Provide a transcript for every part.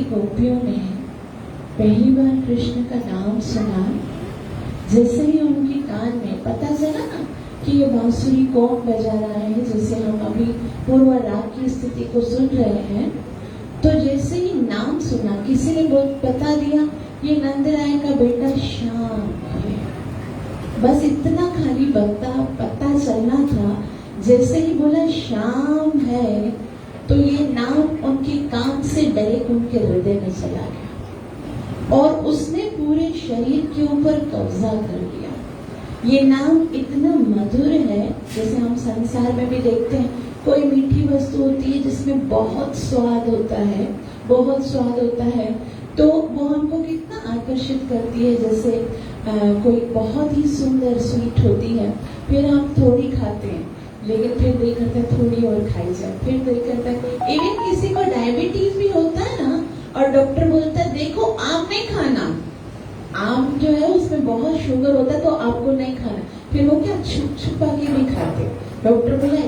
गोपियों ने पहली बार कृष्ण का नाम सुना, जैसे ही उनके कान में पता चला ना कि ये बांसुरी कौन बजा रहा है, जैसे हम अभी पूर्व राग की स्थिति को सुन रहे हैं, तो जैसे ही नाम सुना किसी ने बता दिया ये नंदराय का बेटा श्याम है। बस इतना खाली पता चलना था। जैसे ही बोला श्याम है तो ये नाम उनके कान से डायरेक्ट उनके हृदय में चला गया और उसने पूरे शरीर के ऊपर कब्जा कर लिया। ये नाम इतना मधुर है, जैसे हम संसार में भी देखते हैं कोई मीठी वस्तु होती है जिसमें बहुत स्वाद होता है, तो वो हमको कितना आकर्षित करती है। जैसे कोई बहुत ही सुंदर स्वीट होती है, फिर हम थोड़ी खाते हैं, लेकिन फिर दिल करता है थोड़ी और खाई जाए, फिर दिल करता है। इवन किसी को डायबिटीज भी होता है ना, और डॉक्टर बोलता है देखो आम नहीं खाना, आम जो है उसमें बहुत शुगर होता है तो आपको नहीं खाना, फिर वो क्या छुप छुपा के भी खाते। डॉक्टर बोला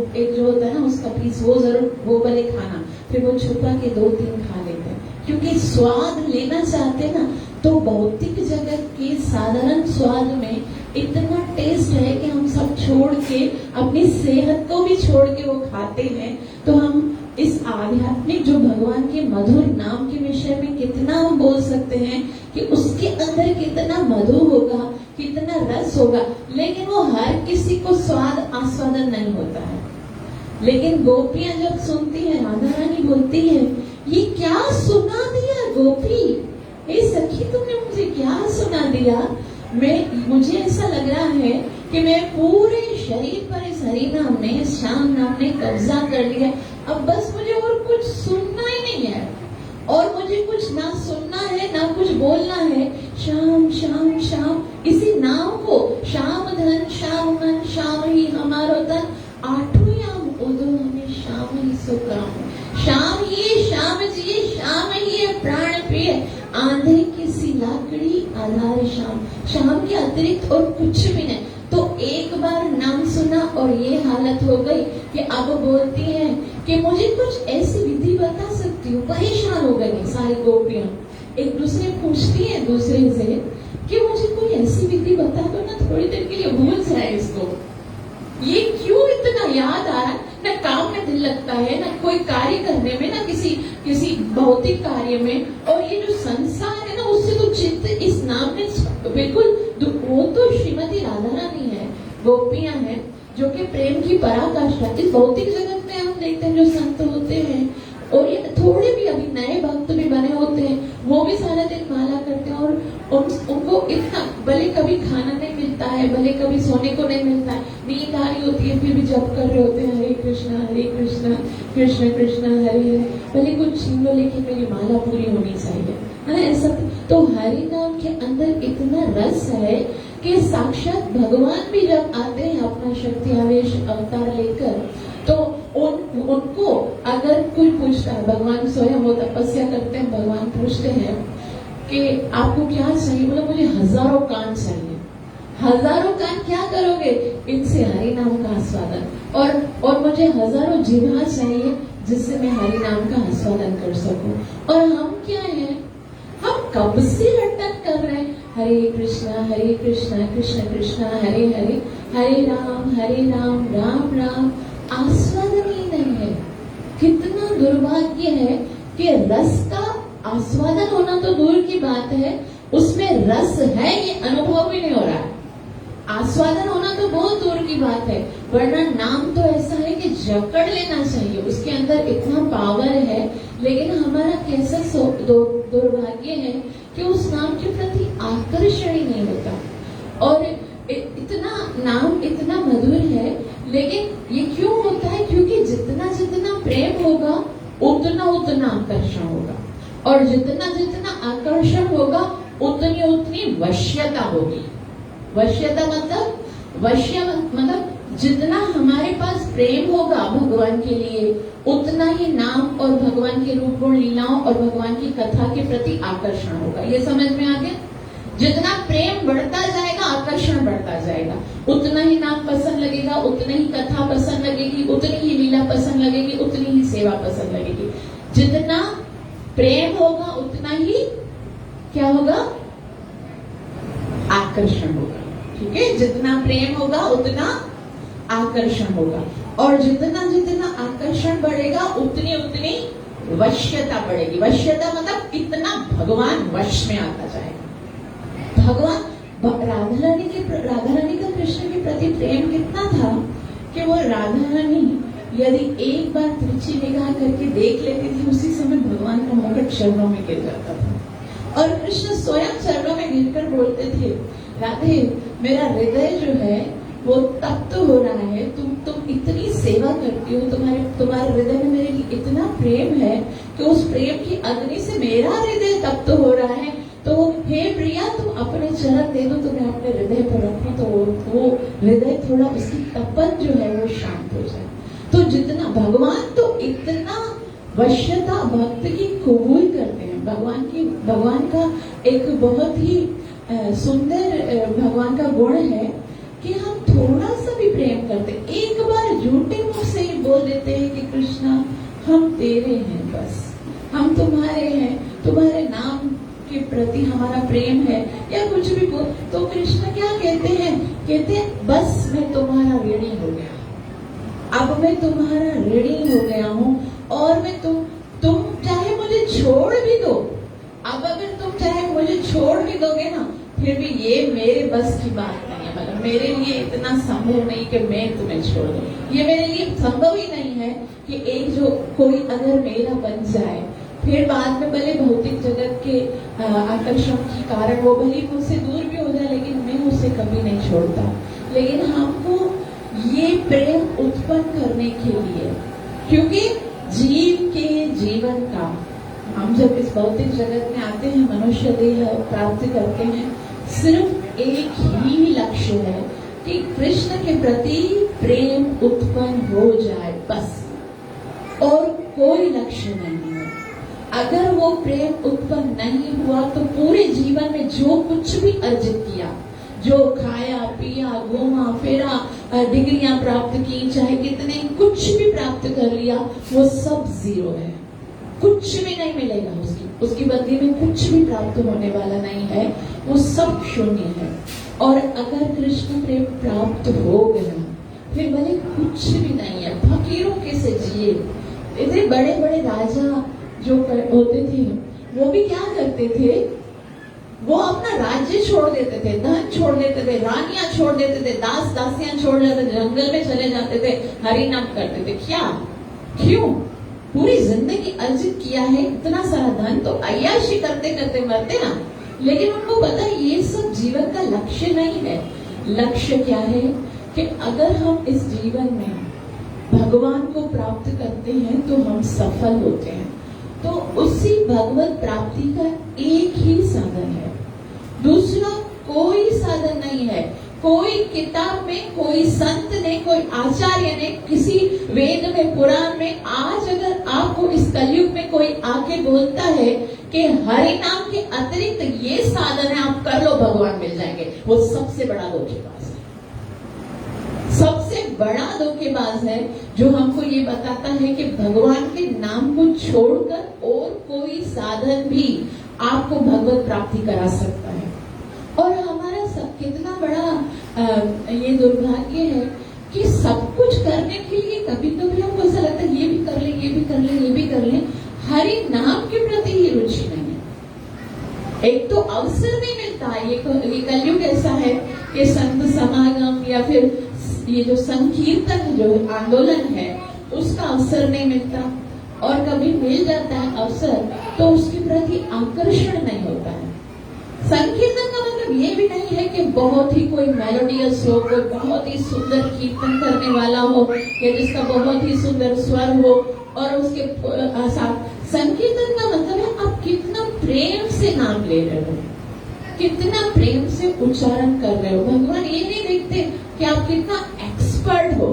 एक जो होता है ना उसका पीस वो जरूर वो भले खाना, फिर वो छुपा के 2-3 खा लेते हैं, क्योंकि स्वाद लेना चाहते ना। तो भौतिक जगत के साधारण स्वाद में इतना टेस्ट है कि हम सब छोड़ के अपनी सेहत को भी छोड़ के वो खाते हैं। तो हम इस आध्यात्मिक जो भगवान के मधुर नाम के विषय में कितना हम बोल सकते हैं कि उसके अंदर कितना मधु होगा, कितना रस होगा, लेकिन वो हर किसी को स्वाद आस्वादन नहीं होता है। लेकिन गोपियां जब सुनती है, राधा रानी बोलती है ये क्या सुना दिया गोपी, हे सखी तुमने मुझे क्या सुना दिया। मुझे ऐसा लग रहा है कि मैं पूरे शरीर पर इस हरि नाम ने, इस श्याम नाम ने कब्जा कर लिया। अब बस मुझे और कुछ सुनना ही नहीं है, और मुझे कुछ ना सुनना है ना कुछ बोलना है। श्याम श्याम श्याम, इसी नाम को श्याम धन श्याम मन श्याम ही हमारो तन, आठों याम उदो हमें श्याम ही सुकाम। श्याम ही श्याम जी, श्याम ही है प्राण प्रिय, आंधे की सी लाकड़ी आधार श्याम। श्याम के अतिरिक्त और कुछ भी नहीं। तो एक बार नाम सुना और ये हालत हो गई कि अब बोलती है कि मुझे कुछ ऐसी विधि बता सकती हो। परेशान हो गई सारी गोपियां, एक दूसरे पूछती है दूसरे से कि मुझे कोई ऐसी विधि बता दो ना, थोड़ी देर के लिए भूल जाए इसको। ये क्यों इतना याद आ रहा है, न काम में दिल लगता है, न कोई कार्य करने में, न किसी भौतिक कार्य में। और ये जो संसार है ना, उससे तो चित्त इस नाम ने बिल्कुल, वो तो श्रीमती राधा रानी है, गोपियां हैं जो कि प्रेम की पराकाष्ठा। इस भौतिक जगत में हम देखते हैं जो संत होते हैं, और ये थोड़े भी अभी नए भक्त भी बने होते हैं, वो भी सारा दिन माला करते हैं, और उनको इतना, भले कभी खाना नहीं मिलता है, भले कभी सोने को नहीं मिलता है, नींद आ रही होती है, फिर भी जप कर रहे होते हैं हरे कृष्णा कृष्ण कृष्ण हरे हरे, भले कुछ छीन लो लेकिन मेरी माला पूरी होनी चाहिए, है ना। ऐसा तो हरि नाम के अंदर इतना रस है कि साक्षात भगवान भी जब आते हैं अपना शक्ति आवेश अवतार लेकर, तो उनको अगर कोई पूछता है, भगवान स्वयं वो तपस्या करते हैं, भगवान पूछते हैं कि आपको क्या चाहिए, बोला मुझे 1000 कान चाहिए। 1000 कान क्या करोगे, इनसे हरि नाम का आस्वादन, और मुझे 1000 जिह्वा चाहिए जिससे मैं हरि नाम का आस्वादन कर सकूं। और हम क्या हैं, हम कब से रटन कर रहे हैं हरे कृष्णा कृष्ण कृष्ण हरे हरे, हरे राम राम राम, आस्वादन ही नहीं है। कितना दुर्भाग्य है कि रस का आस्वादन होना तो दूर की बात है, उसमें रस है ये अनुभव भी नहीं हो रहा है। आस्वादन होना तो बहुत दूर की बात है, वरना नाम तो ऐसा है कि जकड़ लेना चाहिए, उसके अंदर इतना पावर है। लेकिन हमारा कैसा दुर्भाग्य है कि उस नाम के प्रति आकर्षण ही नहीं होता। और इतना नाम इतना मधुर है, लेकिन ये क्यों होता है, क्योंकि जितना जितना प्रेम होगा उतना उतना आकर्षण होगा, और जितना जितना आकर्षण होगा उतनी उतनी वश्यता होगी। वश्यता मतलब जितना हमारे पास प्रेम होगा भगवान के लिए, उतना ही नाम और भगवान के रूप गुण लीलाओं और भगवान की कथा के प्रति आकर्षण होगा। ये समझ में आ गया। जितना प्रेम बढ़ता जाएगा, आकर्षण बढ़ता जाएगा, उतना ही नाम पसंद लगेगा, उतनी ही कथा पसंद लगेगी, उतनी ही लीला पसंद लगेगी, उतनी ही सेवा पसंद लगेगी। जितना प्रेम होगा उतना ही क्या होगा? आकर्षण होगा। ठीक है, जितना प्रेम होगा उतना आकर्षण होगा, और जितना जितना आकर्षण बढ़ेगा उतनी उतनी वश्यता बढ़ेगी। वश्यता मतलब कितना भगवान वश में आता जाएगा। भगवान राधा रानी का कृष्ण के प्रति प्रेम कितना था कि वो राधा रानी यदि एक बार तिरछी निगाह करके देख लेती थी, उसी समय भगवान का मुकुट चरणों में गिर जाता था। और कृष्ण स्वयं चरणों में गिरकर बोलते थे, राधे मेरा हृदय जो है वो तप्त हो रहा है, तुम इतनी सेवा करती हो, तुम्हारे हृदय में मेरे लिए इतना प्रेम है कि उस प्रेम की अग्नि से मेरा हृदय तप्त हो रहा है। तो हे प्रिया, तुम अपने चरण दे दो, तुम्हें अपने हृदय पर रखो, तो वो हृदय थोड़ा उसकी तपन जो है वो शांत हो जाए। तो जितना भगवान तो इतना वश्यता भक्त की कबूल करते हैं। भगवान का एक बहुत ही सुंदर भगवान का गुण है कि हम थोड़ा सा भी प्रेम करते, एक बार झूठे मुंह से ही बोल देते हैं कि कृष्णा हम तेरे हैं, बस हम तुम्हारे हैं, तुम्हारे नाम के प्रति हमारा प्रेम है, या कुछ भी बोल, तो कृष्ण क्या कहते हैं, बस मैं तुम्हारा ऋणी हो गया, अब मैं तुम्हारा ऋणी हो गया हूँ, और मैं तुम चाहे मुझे छोड़ भी दो, अब अगर तुम चाहे मुझे छोड़ भी दोगे ना, फिर भी ये मेरे बस की बात नहीं है। मतलब मेरे लिए इतना संभव नहीं कि मैं तुम्हें छोड़ दूं, ये मेरे लिए संभव ही नहीं है कि एक जो कोई अगर मेरा बन जाए, फिर बाद में भले भौतिक जगत के आकर्षण के कारण वो भले मुझसे दूर भी हो जाए, लेकिन मैं उसे कभी नहीं छोड़ता। लेकिन हमको ये प्रेम उत्पन्न करने के लिए, क्योंकि जीव के जीवन का, हम जब इस भौतिक जगत में आते हैं, मनुष्य देह प्राप्त करते हैं, सिर्फ एक ही लक्ष्य है कि कृष्ण के प्रति प्रेम उत्पन्न हो जाए, बस, और कोई लक्ष्य नहीं है। अगर वो प्रेम उत्पन्न नहीं हुआ तो पूरे जीवन में जो कुछ भी अर्जित किया, जो खाया पिया, घूमा फिरा, डिग्रियां प्राप्त की, चाहे कितने कुछ भी प्राप्त कर लिया, वो सब जीरो है, कुछ भी नहीं मिलेगा। उसकी बदले में कुछ भी प्राप्त होने वाला नहीं है, वो सब शून्य है। और अगर कृष्ण प्रेम प्राप्त हो गया, फिर भले कुछ भी नहीं है, फकीरों के से जिए। इतने बड़े बड़े राजा जो होते थे, वो भी क्या करते थे, वो अपना राज्य छोड़ देते थे, धन छोड़ देते थे, रानियां छोड़ देते थे, दास दासियां छोड़ देते थे, जंगल में चले जाते थे, हरि नाम करते थे। क्या, क्यों? पूरी जिंदगी अर्जित किया है, इतना सारा धन, तो अय्याशी करते करते मरते ना। लेकिन उनको पता है ये सब जीवन का लक्ष्य नहीं है। लक्ष्य क्या है कि अगर हम इस जीवन में भगवान को प्राप्त करते हैं तो हम सफल होते हैं। तो उसी भगवत प्राप्ति का एक ही साधन है, दूसरा कोई साधन नहीं है। कोई किताब में, कोई संत ने, कोई आचार्य ने, किसी वेद में, पुराण में, आज अगर आपको इस कलयुग में कोई आके बोलता है कि हरि नाम के अतिरिक्त ये साधन है, आप कर लो, भगवान मिल जाएंगे, वो सबसे बड़ा धोखेबाज है। सबसे बड़ा धोखेबाज है जो हमको ये बताता है कि भगवान के नाम को छोड़कर और कोई साधन भी आपको भगवत प्राप्ति करा सकता है। और हमारा सब कितना बड़ा ये दुर्भाग्य है कि सब कुछ करने के लिए कभी कभी हमको ऐसा लगता है ये भी कर ले, ये भी कर ले, ये भी कर ले, हरि नाम के प्रति ही रुचि नहीं है। एक तो अवसर नहीं मिलता। ये कलयुग ऐसा है कि संत समागम या फिर ये जो संकीर्तन जो आंदोलन है उसका अवसर नहीं मिलता, और कभी मिल जाता है अवसर तो उसके प्रति आकर्षण नहीं होता है। संकीर्तन का मतलब ये भी नहीं है कि बहुत ही कोई मेलोडियस हो, कोई बहुत ही सुंदर कीर्तन करने वाला हो, या जिसका बहुत ही सुंदर स्वर हो, और उसके साथ संकीर्तन का मतलब है आप कितना प्रेम से नाम ले रहे हो, कितना प्रेम से उच्चारण कर रहे हो। भगवान ये नहीं देखते कि आप कितना एक्सपर्ट हो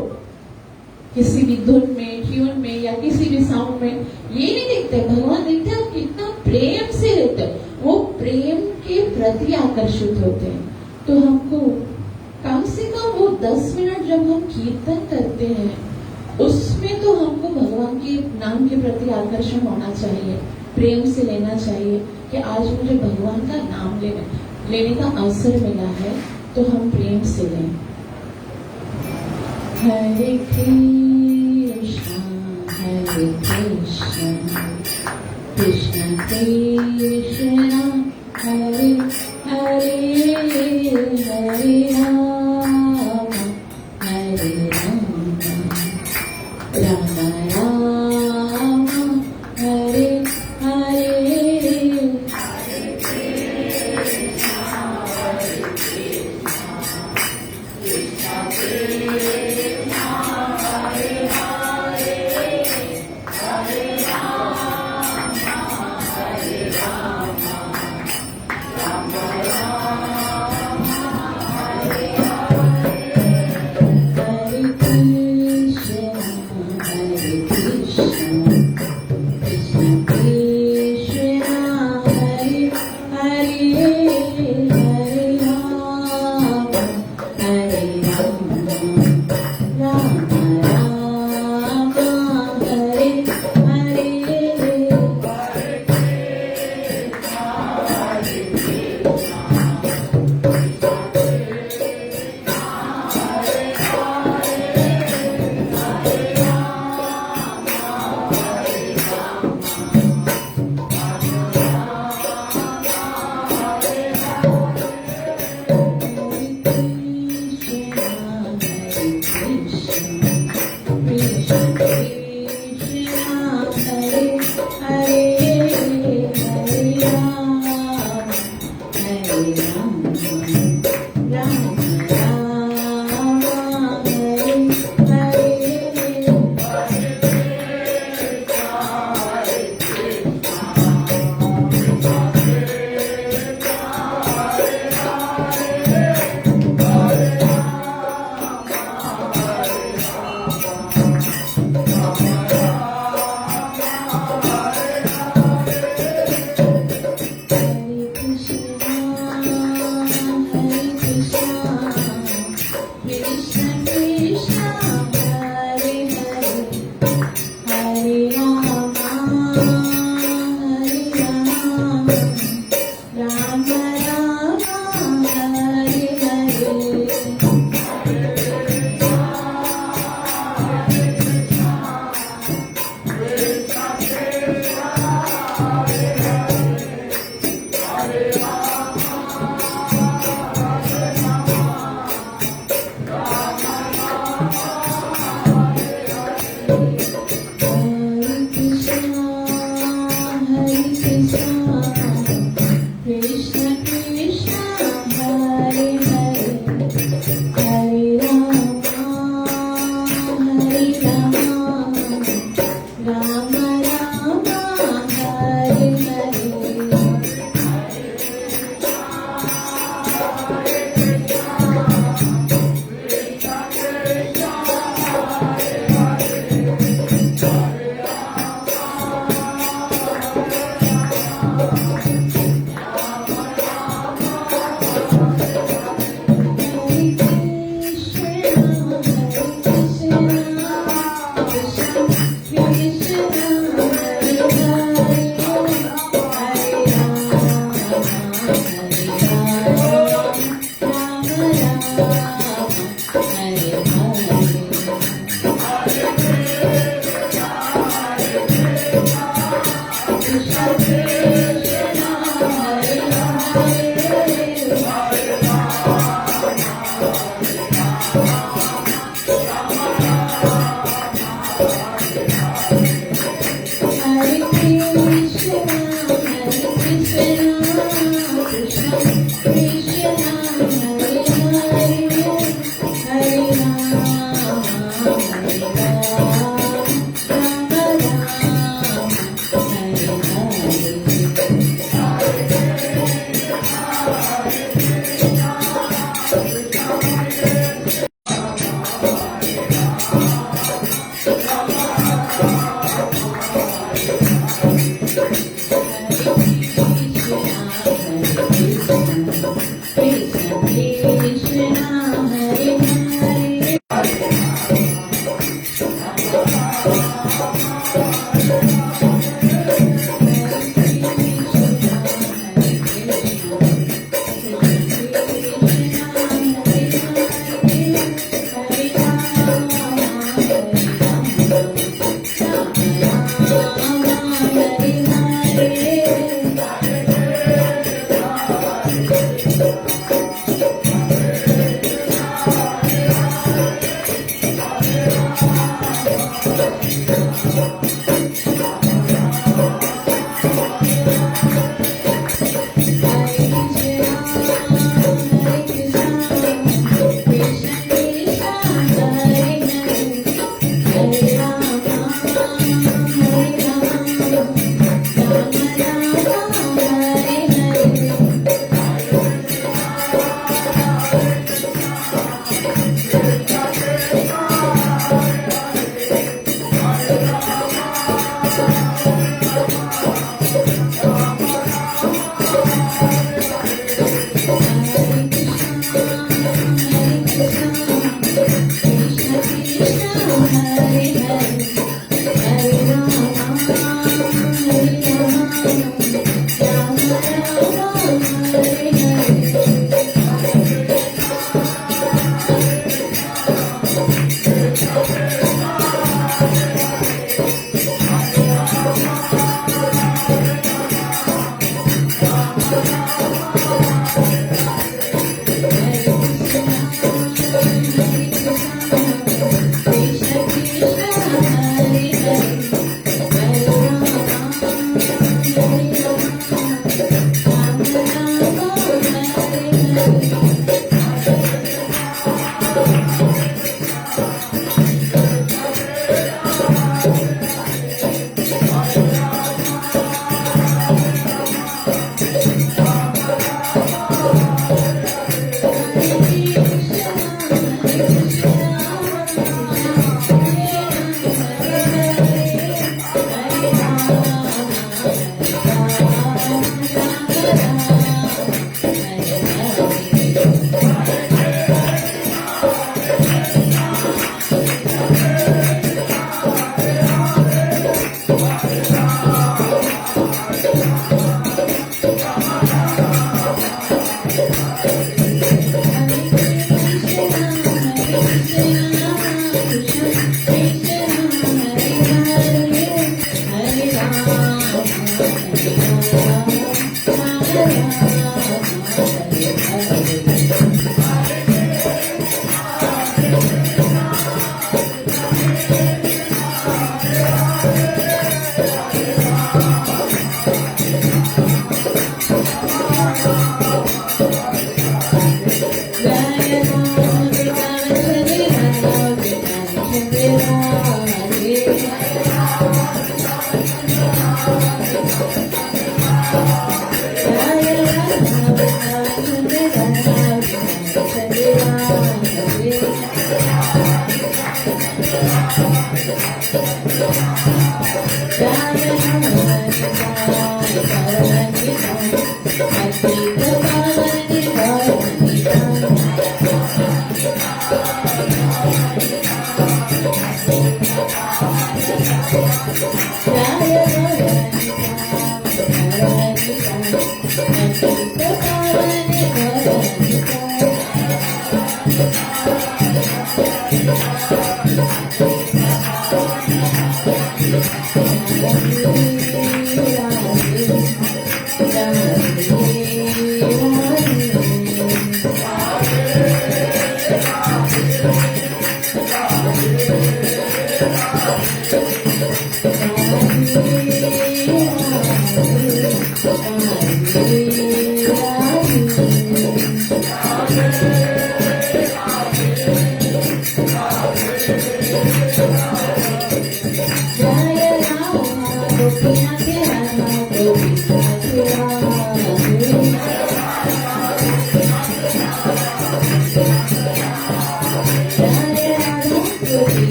किसी भी धुन में, ट्यून में, या किसी भी साउंड में, ये नहीं देखते। भगवान देखते आप कितना प्रेम से रहते हो, वो प्रेम के प्रति आकर्षित होते हैं। तो हमको कम से कम वो 10 मिनट जब हम कीर्तन करते हैं उसमें तो हमको भगवान की के नाम के प्रति आकर्षण होना चाहिए, प्रेम से लेना चाहिए कि आज मुझे भगवान का नाम लेने का अवसर मिला है, तो हम प्रेम से लें। हरे कृष्ण कृष्ण कृष्ण हरे हरे, हरे राम हरे राम, राम राम हरे हरे।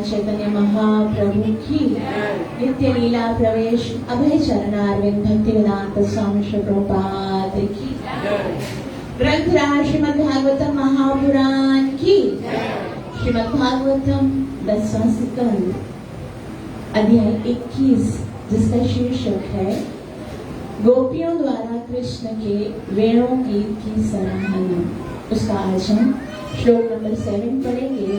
चैतन्य महाप्रभु की नित्य लीला प्रवेश अभय चरणारविंद भक्ति वेदांत स्वामी श्री प्रभुपाद की ग्रंथ राज श्रीमद् भागवतम महापुराण की श्रीमद् भागवतम 10वां स्कंद अध्याय 21 जिसका शीर्षक है गोपियों द्वारा कृष्ण के वेणु गीत की सराहना। उसका आज हम श्लोक नंबर 7 पढ़ेंगे।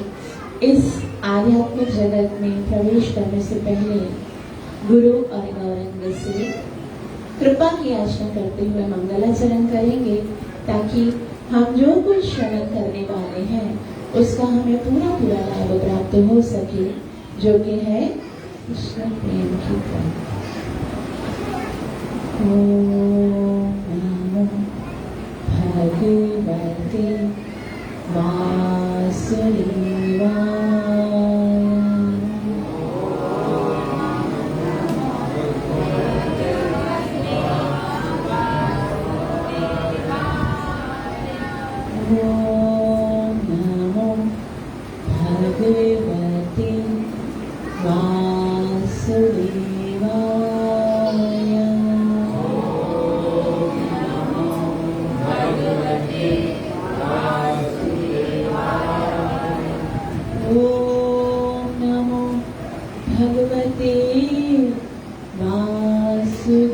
इस आध्यात्मिक जगत में प्रवेश करने से पहले गुरु और गौरंग से कृपा की याचना करते हुए मंगलाचरण करेंगे ताकि हम जो कुछ श्रवण करने वाले हैं उसका हमें पूरा पूरा लाभ प्राप्त हो सके, जो कि है कृष्ण प्रेम की प्राप्ति। ओम नमो भगवते वासुदेवाय। ओम नमो भगवते वासुदेवाय। ओम नमो भगवते वासुदेवाय।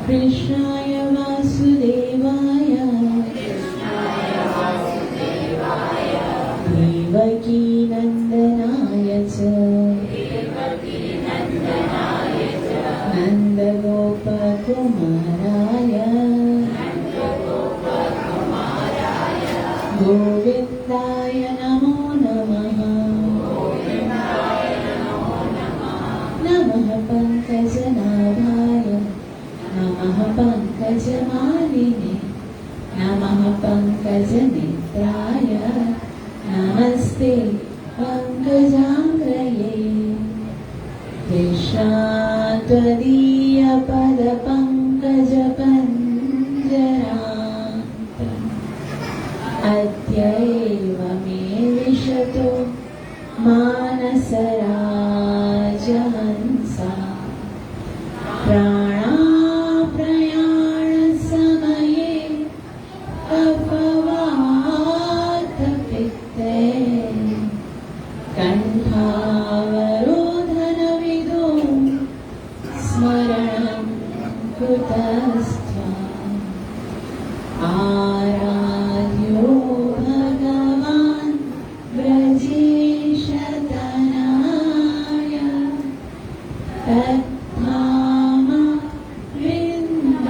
कृष्णाय वासुदेवाय देवकी नंदनाय च नन्दगोपकुमाराय गोविन्दाय नमो नमः। नमः पङ्कजनाभाय नमः पङ्कजमालिने नमः पङ्कजनेत्राय नमस्ते पङ्कजाङ्ग्रये। कृष्णा त्वदीयपदपङ्कजपञ्जरान्तम् अद्य एव मे विशतो मानसराजहंसा। प्राणाप्रयाणसमये अपवातपित्ते कण्ठावरोधनविदो स्मरणं कुतस्त्वम्। आराध्यो भगवान् ब्रजेशतनाय तद्धाम वृन्दावनम्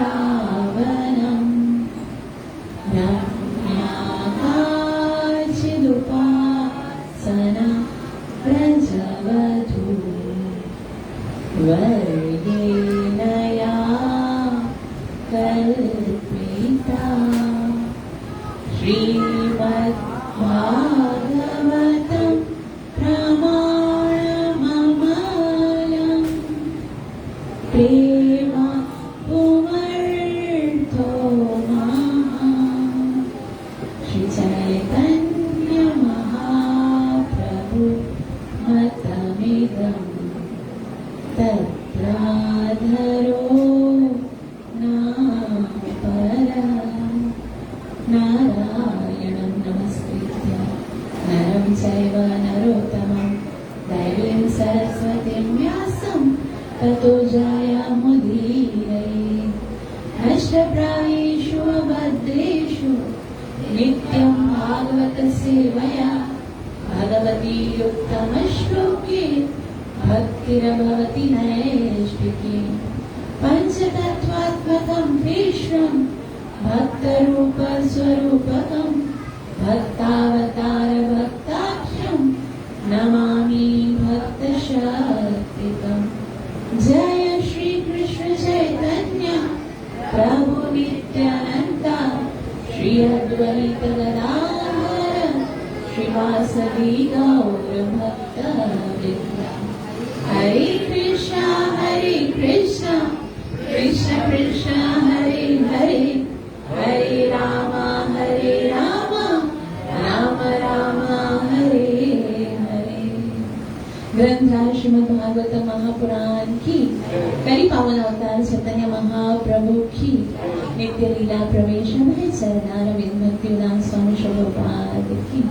रम्याकाचिदुपासना प्रजवधू वर्गेण या कल्पिता। श्रीमद्भागवतं प्रमाणममलम् प्रेम पुमर्तो महा। श्री चैतन्य महाप्रभु मतमिदम् तत्राधरो नारायणं नमस्कृत्य नरं चैव नरोत्तमं दैवीं सरस्वतीं व्यासं ततो जयमुदीरये। नष्टप्रायेषु भद्रेषु नित्यं भागवत सेवया भगवती युक्तमश्लोके भक्तिर्भवति नैष्टिकी। पंचतत्त्वात्मकं कृष्णं भक्तरूपस्वरूपकं भक्तावतार भक्ताख्य सभी गौर भक्त वृंदा। हरे कृष्णा कृष्ण कृष्ण हरे हरे, हरे राम राम राम हरे हरे। ग्रंथ श्रीमद् भागवत महापुराण की, कली पावन अवतार चैतन्य महाप्रभु की नित्य लीला प्रवेश है चरणारविंद भक्तिवेदांत स्वामी प्रभुपाद की।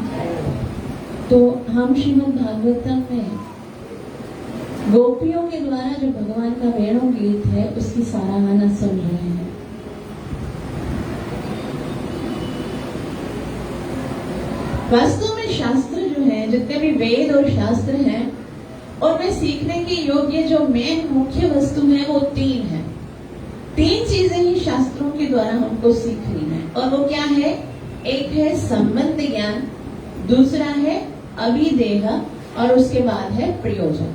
तो हम श्रीमद् भागवतम में गोपियों के द्वारा जो भगवान का वेणु गीत है उसकी सराहना सुन रहे हैं। वास्तव में शास्त्र जो है, जितने भी वेद और शास्त्र हैं, उनमें सीखने के योग्य जो मेन मुख्य वस्तु है वो तीन है। तीन चीजें ही शास्त्रों के द्वारा हमको सीखनी है, और वो क्या है? एक है संबंध ज्ञान, दूसरा है अभिदेह, और उसके बाद है प्रयोजन।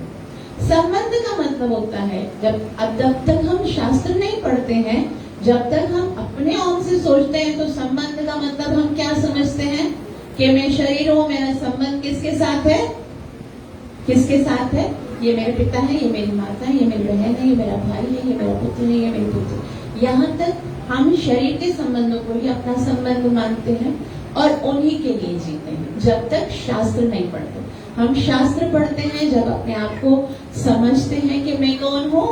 संबंध का मतलब होता है जब तक हम शास्त्र नहीं पढ़ते हैं, जब तक हम अपने ओर से सोचते हैं, तो संबंध का मतलब हम क्या समझते हैं कि मैं शरीर हूं, मेरा संबंध किसके साथ है? किसके साथ है? ये मेरे पिता है, ये मेरी माता है, ये मेरी बहन है, ये मेरा भाई है, ये मेरा पुत्र है, ये मेरी पुत्री। यहाँ तक हम शरीर के संबंधों को ही अपना संबंध मानते हैं और उन्हीं के लिए जीते हैं, जब तक शास्त्र नहीं पढ़ते। हम शास्त्र पढ़ते हैं जब अपने आप को समझते हैं कि मैं कौन हूँ,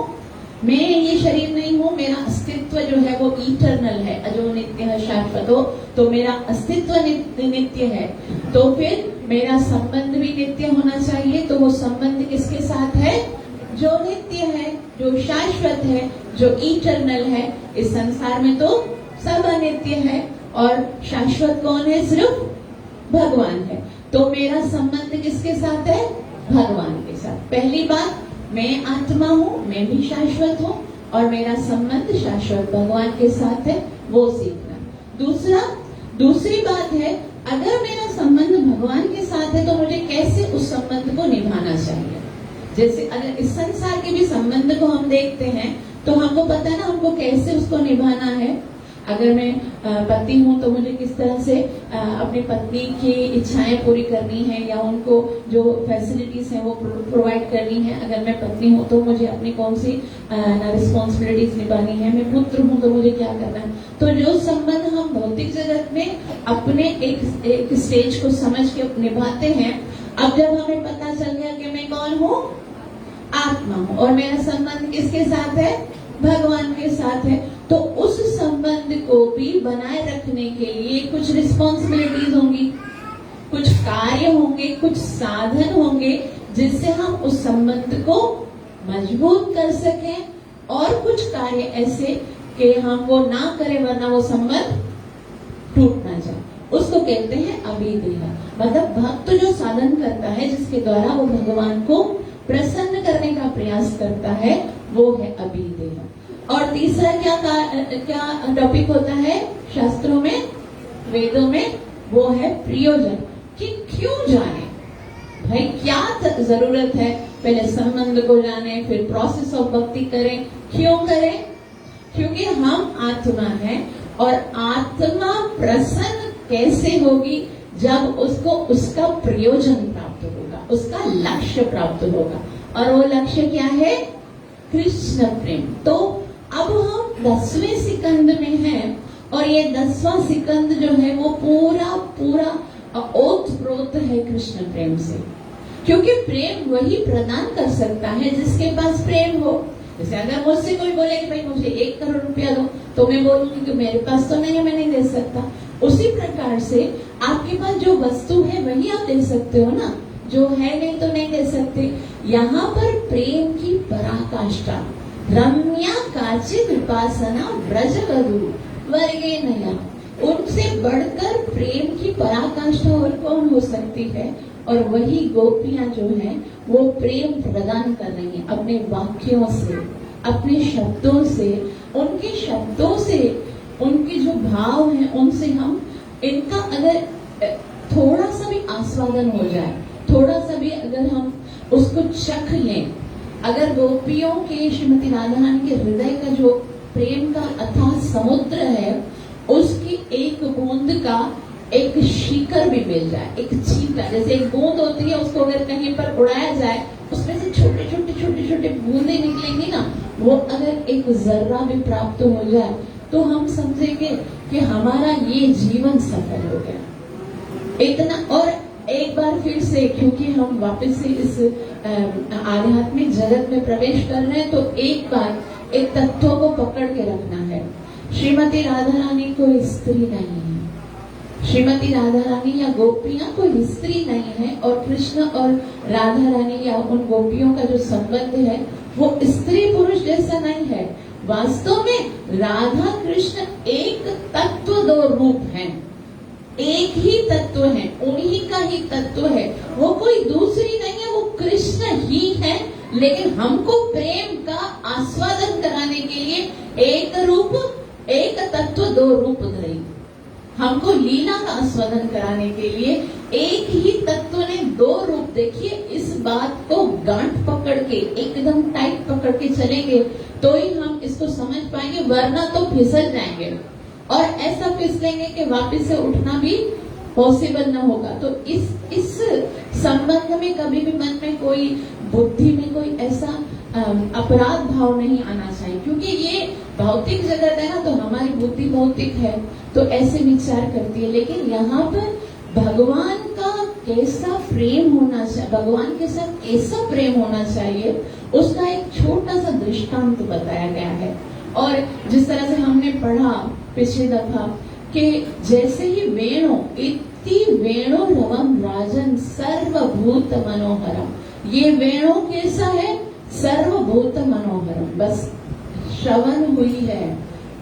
मैं ये शरीर नहीं हूँ, मेरा अस्तित्व जो है वो इटर्नल है, अजो नित्य है शाश्वत हो, तो मेरा अस्तित्व नित्य है, तो फिर मेरा संबंध भी नित्य होना चाहिए। तो वो संबंध किसके साथ है? जो नित्य है, जो शाश्वत है, जो इटर्नल है। इस संसार में तो सब अनित्य है और शाश्वत कौन है? सिर्फ भगवान है। तो मेरा संबंध किसके साथ है? भगवान के साथ। पहली बात, मैं आत्मा हूँ, मैं भी शाश्वत हूँ, और मेरा संबंध शाश्वत भगवान के साथ है, वो सीखना। दूसरी बात है, अगर मेरा संबंध भगवान के साथ है तो मुझे कैसे उस संबंध को निभाना चाहिए। जैसे अगर इस संसार के भी संबंध को हम देखते हैं तो हमको पता है ना हमको कैसे उसको निभाना है। अगर मैं पति हूँ तो मुझे किस तरह से अपनी पत्नी की इच्छाएं पूरी करनी है, या उनको जो फैसिलिटीज हैं वो प्रोवाइड करनी है। अगर मैं पत्नी हूँ तो मुझे अपनी कौन सी रिस्पॉन्सिबिलिटीज निभानी है। मैं पुत्र हूँ तो मुझे क्या करना है। तो जो संबंध हम भौतिक जगत में अपने एक स्टेज को समझ के निभाते हैं, अब जब हमें पता चल गया कि मैं कौन हूँ, आत्मा हूँ, और मेरा संबंध किसके साथ है? भगवान के साथ है, तो उस संबंध को भी बनाए रखने के लिए कुछ रिस्पॉन्सिबिलिटीज होंगी, कुछ कार्य होंगे, कुछ साधन होंगे, जिससे हम उस संबंध को मजबूत कर सकें, और कुछ कार्य ऐसे कि हम वो ना करें वरना वो संबंध टूट ना जाए। उसको कहते हैं अभिदेह। मतलब भक्त जो साधन करता है, जिसके द्वारा वो भगवान को प्रसन्न करने का प्रयास करता है, वो है अभिदेह। और तीसरा क्या टॉपिक होता है शास्त्रों में, वेदों में? वो है प्रयोजन। कि क्यों जाने भाई, क्या जरूरत है पहले संबंध को जाने, फिर प्रोसेस ऑफ भक्ति करें। क्यों करें? क्योंकि हम आत्मा है, और आत्मा प्रसन्न कैसे होगी? जब उसको उसका प्रयोजन प्राप्त होगा, उसका लक्ष्य प्राप्त होगा, और वो लक्ष्य क्या है? कृष्ण प्रेम। तो अब हम 10वें सिकंद में हैं, और ये 10वां सिकंद जो है वो पूरा ओतप्रोत है कृष्ण प्रेम से। क्योंकि प्रेम वही प्रदान कर सकता है जिसके पास प्रेम हो। जैसे अगर मुझसे कोई बोले कि भाई मुझे 1 करोड़ रुपया दो, तो मैं बोलूंगी कि मेरे पास तो नहीं है, मैं नहीं दे सकता। उसी प्रकार से आपके पास जो वस्तु है वही आप दे सकते हो ना, जो है नहीं तो नहीं दे सकते। यहाँ पर प्रेम की पराकाष्ठा, रम्या काचित विपासना व्रज वधु वर्गे नया, उनसे बढ़कर प्रेम की पराकाष्ठा और कौन हो सकती है? और वही गोपियां जो हैं वो प्रेम प्रदान कर रही हैं अपने वाक्यों से, अपने शब्दों से, उनके शब्दों से, उनके जो भाव हैं उनसे हम इनका अगर थोड़ा सा भी आस्वादन हो जाए, थोड़ा सा भी अगर हम उसको चख लें, अगर गोपियों के श्रीमती राधा रानी के हृदय का जो प्रेम का अथाह समुद्र है, उसकी एक बूंद का एक शीकर भी मिल जाए, एक छींटा, जैसे एक बूंद होती है, उसको अगर कहीं पर उड़ाया जाए उसमें से छोटे छोटे छोटे छोटे बूंदे निकलेंगी ना, वो अगर एक जर्रा भी प्राप्त हो जाए तो हम समझेंगे कि हमारा ये जीवन सफल हो गया। इतना, और एक बार फिर से, क्योंकि हम वापस से इस आध्यात्मिक जगत में प्रवेश कर रहे हैं, तो एक बार एक तत्व को पकड़ के रखना है। श्रीमती राधा रानी कोई स्त्री नहीं है, श्रीमती राधा रानी या गोपियां कोई स्त्री नहीं है, और कृष्ण और राधा रानी या उन गोपियों का जो संबंध है वो स्त्री पुरुष जैसा नहीं है। वास्तव में राधा कृष्ण एक तत्व, दो रूप हैं, एक ही तत्व है, उन्हीं का ही तत्व है, वो कोई दूसरी नहीं है, वो कृष्ण ही है। लेकिन हमको प्रेम का आस्वादन कराने के लिए एक रूप, एक तत्व, दो रूप धरे। हमको लीला का आस्वादन कराने के लिए एक ही तत्व ने दो रूप। देखिए, इस बात को गांठ पकड़ के, एकदम टाइट पकड़ के चलेंगे तो ही हम इसको समझ पाएंगे, वरना तो फिसल जाएंगे और ऐसा फिसलेंगे कि वापस से उठना भी पॉसिबल न होगा। तो इस संबंध में कभी भी मन में कोई, बुद्धि में कोई ऐसा अपराध भाव नहीं आना चाहिए, क्योंकि ये भौतिक जगत है ना, तो हमारी बुद्धि भौतिक है तो ऐसे विचार करती है। लेकिन यहाँ पर भगवान का कैसा प्रेम होना चाहिए, भगवान के साथ कैसा प्रेम होना चाहिए, उसका एक छोटा सा दृष्टांत बताया गया है। और जिस तरह से हमने पढ़ा पिछली दफा कि जैसे ही वेणु, इति वेणु रवम राजन सर्वभूत मनोहरम, ये वेणु कैसा है, सर्वभूत मनोहरम, बस श्रवण हुई है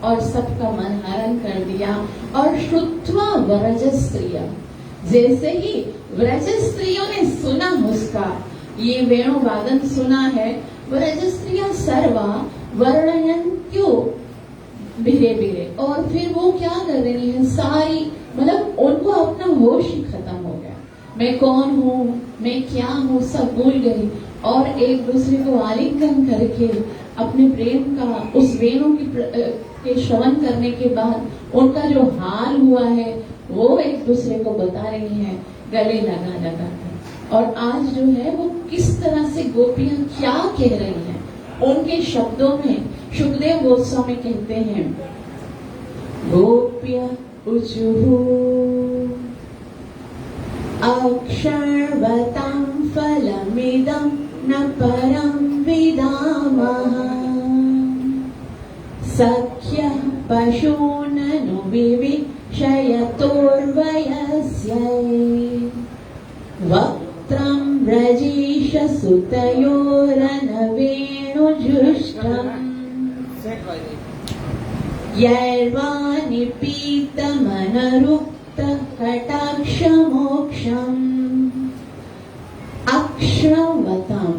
और सबका मन हरण कर दिया। और श्रुत्वा व्रज स्त्रिया, जैसे ही व्रज स्त्रियों ने सुना उसका, ये वेणु वादन सुना है, व्रज स्त्रिया सर्वा वर्णयन्त्यो बिरे बिरे, और फिर वो क्या कर रही है, सारी, मतलब उनको अपना होश ही खत्म हो गया, मैं कौन हूँ, मैं क्या हूँ, सब भूल गई। और एक दूसरे को आलिंगन करके अपने प्रेम का, उस वेणु के श्रवण करने के बाद उनका जो हाल हुआ है वो एक दूसरे को बता रही हैं, गले लगा लगा कर। और आज जो है वो किस तरह से गोपियां क्या कह रही हैं, उनके शब्दों में सुखदेव गोस्वामी कहते हैं, गोप्य उचुहु अक्षरवतां फलमिदं न परं विदामः, सख्यः पशूननु विविक्षयतोर्वयस्यै, वक्त्रं व्रजेश सुतयोरनवेणुजुष्टम्, यैर्वाणि पीतमनरुक्त कटाक्षमोक्षम्। अक्षरवताम,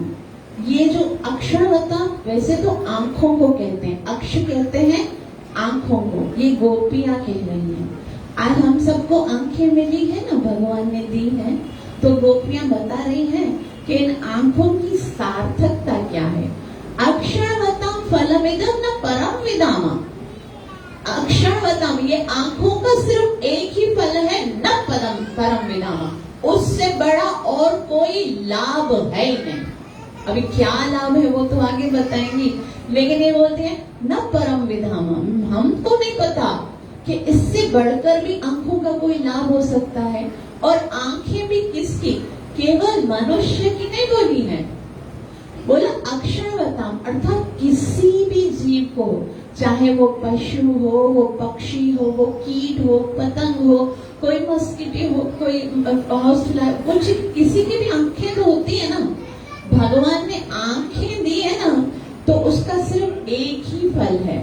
ये जो अक्षरवताम वैसे तो आंखों को कहते हैं, अक्ष कहते हैं आंखों को, ये गोपियां कह रही हैं। आज हम सबको आंखें मिली है ना, भगवान ने दी है, तो गोपियां बता रही हैं कि इन आंखों की सार्थकता क्या है। अक्षरवताम फलमिदं न परम विदामा, अक्षरवताम, ये आंखों का सिर्फ एक ही फल है, न परम विदामा, उससे बड़ा और कोई लाभ है ही नहीं। अभी क्या लाभ है वो तो आगे बताएंगी, लेकिन ये बोलते हैं न परम विधामा, हमको नहीं पता कि इससे बढ़कर भी आंखों का कोई लाभ हो सकता है। और आंखें भी किसकी, केवल मनुष्य की नहीं बोली है, बोला अक्षरवताम, अर्थात किसी भी जीव को, चाहे वो पशु हो, वो पक्षी हो, वो कीट हो, पतंग हो, कोई मस्किटी हो, कोई हौसला, कुछ किसी की भी आंखें तो होती है ना। भगवान ने आंखें दी है ना, तो उसका सिर्फ एक ही फल है।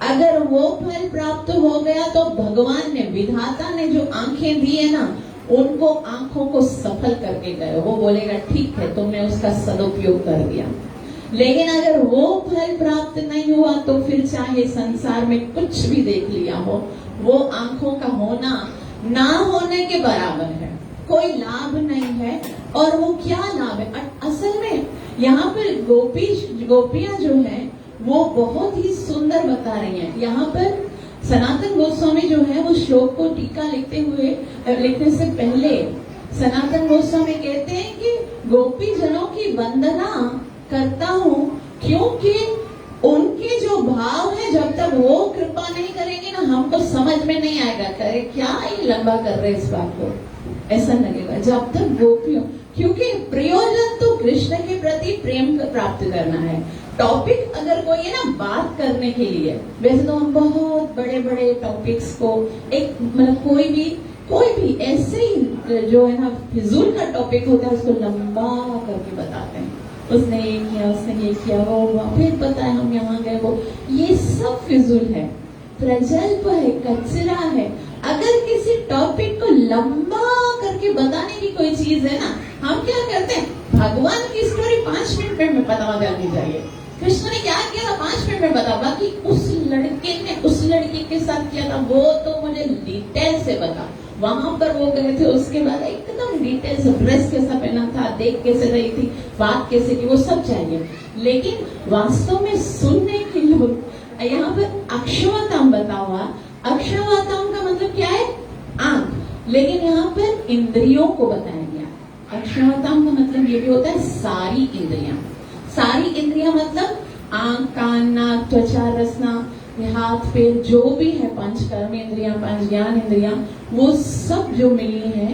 अगर वो फल प्राप्त हो गया तो भगवान ने, विधाता ने जो आंखें दी है ना, उनको आंखों को सफल करके गए, वो बोलेगा ठीक है तुमने उसका सदुपयोग कर दिया। लेकिन अगर वो फल प्राप्त नहीं हुआ तो फिर चाहे संसार में कुछ भी देख लिया हो, वो आंखों का होना ना होने के बराबर है, कोई लाभ नहीं है। और वो क्या लाभ है, असल में यहाँ पर गोपियां जो है वो बहुत ही सुंदर बता रही हैं। यहाँ पर सनातन गोस्वामी जो है वो श्लोक को टीका लिखने से पहले सनातन गोस्वामी कहते हैं कि गोपी जनों की वंदना करता हूँ क्योंकि उनके जो भाव है जब तक वो कृपा नहीं करेंगे ना हमको समझ में नहीं आएगा, करे क्या ये लंबा कर रहे इस बात को, ऐसा लगेगा। जब तक गोपियों, क्योंकि प्रयोजन तो कृष्ण के प्रति प्रेम प्राप्त करना है। टॉपिक अगर कोई है ना बात करने के लिए, वैसे तो हम बहुत बड़े बड़े टॉपिक्स को एक मतलब कोई भी ऐसे ही जो है ना फिजूल का टॉपिक होता है उसको लंबा करके बताते हैं, उसने ये किया, उसने ये किया, वो फिर पता है हम यहाँ गए, वो ये सब फिजूल है, प्रजल्प है, कचरा है। अगर किसी टॉपिक को लंबा करके बताने की कोई चीज है ना, हम क्या करते हैं, भगवान की स्टोरी 5 मिनट में पता जानी चाहिए, कृष्ण ने क्या किया था 5 मिनट में बता, बाकी उस लड़के ने उस लड़की के साथ किया था वो तो मुझे डिटेल से बता, वहां पर वो गए थे उसके बाद एकदम डिटेल से, ड्रेस कैसा पहना था, देख कैसे रही थी, बात कैसे की, वो सब चाहिए। लेकिन वास्तव में सुनने के लोग यहाँ पर अक्षवताम बता हुआ, अक्षवताम का मतलब क्या है, आंख, लेकिन यहाँ पर इंद्रियों को बताया गया। अक्षवताम का मतलब ये भी होता है सारी इंद्रियां, सारी इंद्रियां मतलब आंख, कान, नाक, त्वचा, रसना, हाथ पैर जो भी है, पंच कर्म इंद्रियां, पंच ज्ञान इंद्रियां, वो सब जो मिली है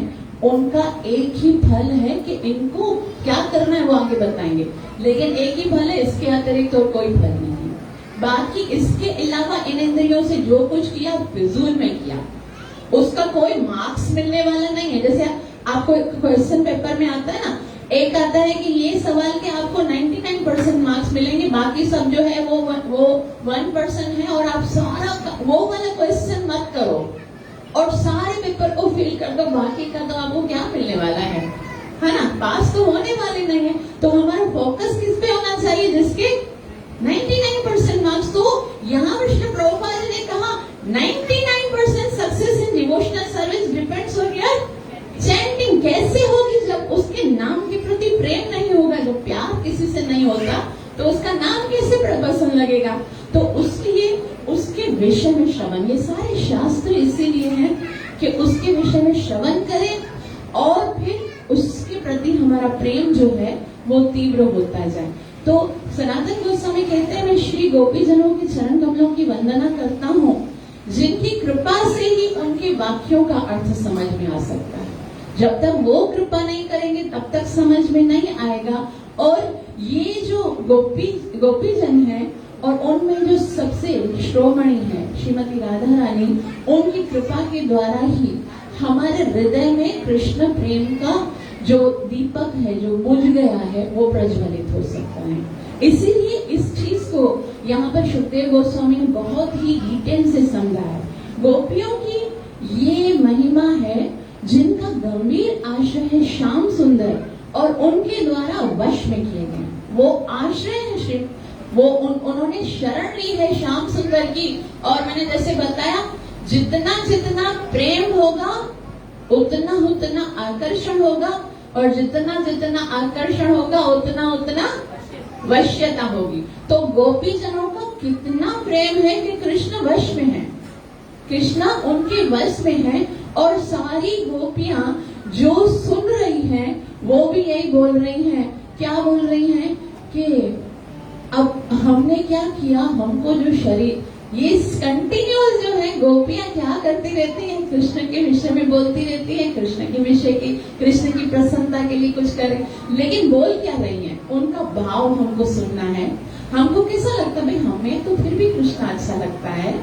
उनका एक ही फल है कि इनको क्या करना है वो आगे बताएंगे, लेकिन एक ही फल है, इसके अतिरिक्त तो कोई फल नहीं है। बाकी इसके अलावा इन इंद्रियों से जो कुछ किया फिजूल में किया, उसका कोई मार्क्स मिलने वाला नहीं है। जैसे आपको क्वेश्चन पेपर में आता है ना, एक आता है कि ये सवाल के आपको 99% मार्क्स मिलेंगे, बाकी सब जो है वो 1% है, और आप सारा वो वाला क्वेश्चन मत करो और सारे पेपर को फिल कर दो, बाकी का तो आपको क्या मिलने वाला है ना, पास तो होने वाले नहीं है। तो हमारा फोकस किस पे होना चाहिए, जिसके 99% मार्क्स। तो यहाँ विष्णु प्रभुपाद ने कहा 99% success in devotional service depends on your chanting. कैसे होगी, जब उसके नाम के प्रति प्रेम नहीं होगा, जब प्यार किसी से नहीं होगा तो उसका नाम कैसे पसंद लगेगा। तो उसलिए उसके विषय में श्रवण, ये सारे शास्त्र इसीलिए हैं कि उसके विषय में श्रवण करें और फिर उसके प्रति हमारा प्रेम जो है वो तीव्र होता जाए। तो सनातन गोस्वामी कहते हैं, मैं श्री गोपी जनों के चरण कमलों की वंदना करता हूँ जिनकी कृपा से ही उनके वाक्यों का अर्थ समझ में आ सकता है। जब तक वो कृपा नहीं करेंगे तब तक समझ में नहीं आएगा। और ये जो गोपीजन है और उनमें जो सबसे श्रोमणी है श्रीमती राधा रानी, उनकी कृपा के द्वारा ही हमारे हृदय में कृष्ण प्रेम का जो दीपक है, जो बुझ गया है, वो प्रज्वलित हो सकता है। इसीलिए इस चीज को यहाँ पर सुखदेव गोस्वामी ने बहुत ही डिटेल से समझाया। गोपियों की ये महिमा है जिनका गंभीर आश्रय है श्याम सुंदर और उनके द्वारा वश में किए गए। वो आश्रय है, वो उन्होंने शरण ली है श्याम सुंदर की। और मैंने जैसे बताया, जितना जितना प्रेम होगा उतना उतना आकर्षण होगा, और जितना जितना आकर्षण होगा उतना उतना वश्यता होगी। तो गोपी जनों का कितना प्रेम है कि कृष्ण वश में है, कृष्ण उनके वश में है। और सारी गोपियां जो सुन रही हैं वो भी यही बोल रही हैं, क्या बोल रही हैं कि अब हमने क्या किया, हमको जो शरीर, ये कंटिन्यूअस जो है गोपियां क्या करती रहती हैं, कृष्ण के विषय में बोलती रहती हैं, कृष्ण के विषय की, कृष्ण की प्रसन्नता के लिए कुछ करें, लेकिन बोल क्या रही हैं, उनका भाव हमको सुनना है। हमको कैसा लगता है, भाई हमें तो फिर भी कृष्ण अच्छा लगता है,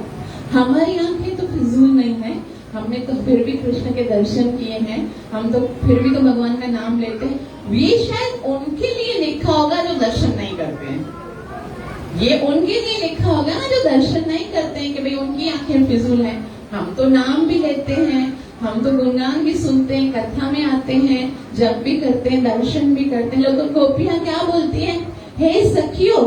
हमारी आंखें तो फिजूल नहीं है, हमने तो फिर भी कृष्ण के दर्शन किए हैं, हम तो फिर भी तो भगवान का नाम लेते हैं। ये शायद उनके लिए लिखा होगा जो दर्शन नहीं करते हैं, ये उनके लिए लिखा होगा ना जो दर्शन नहीं करते हैं, कि भाई उनकी आंखें फिजूल हैं। हम तो नाम भी लेते हैं, हम तो गुणगान भी सुनते हैं, कथा में आते हैं, जप भी करते हैं, दर्शन भी करते हैं। लोगों गोपियां क्या बोलती हैं, हे सखियों,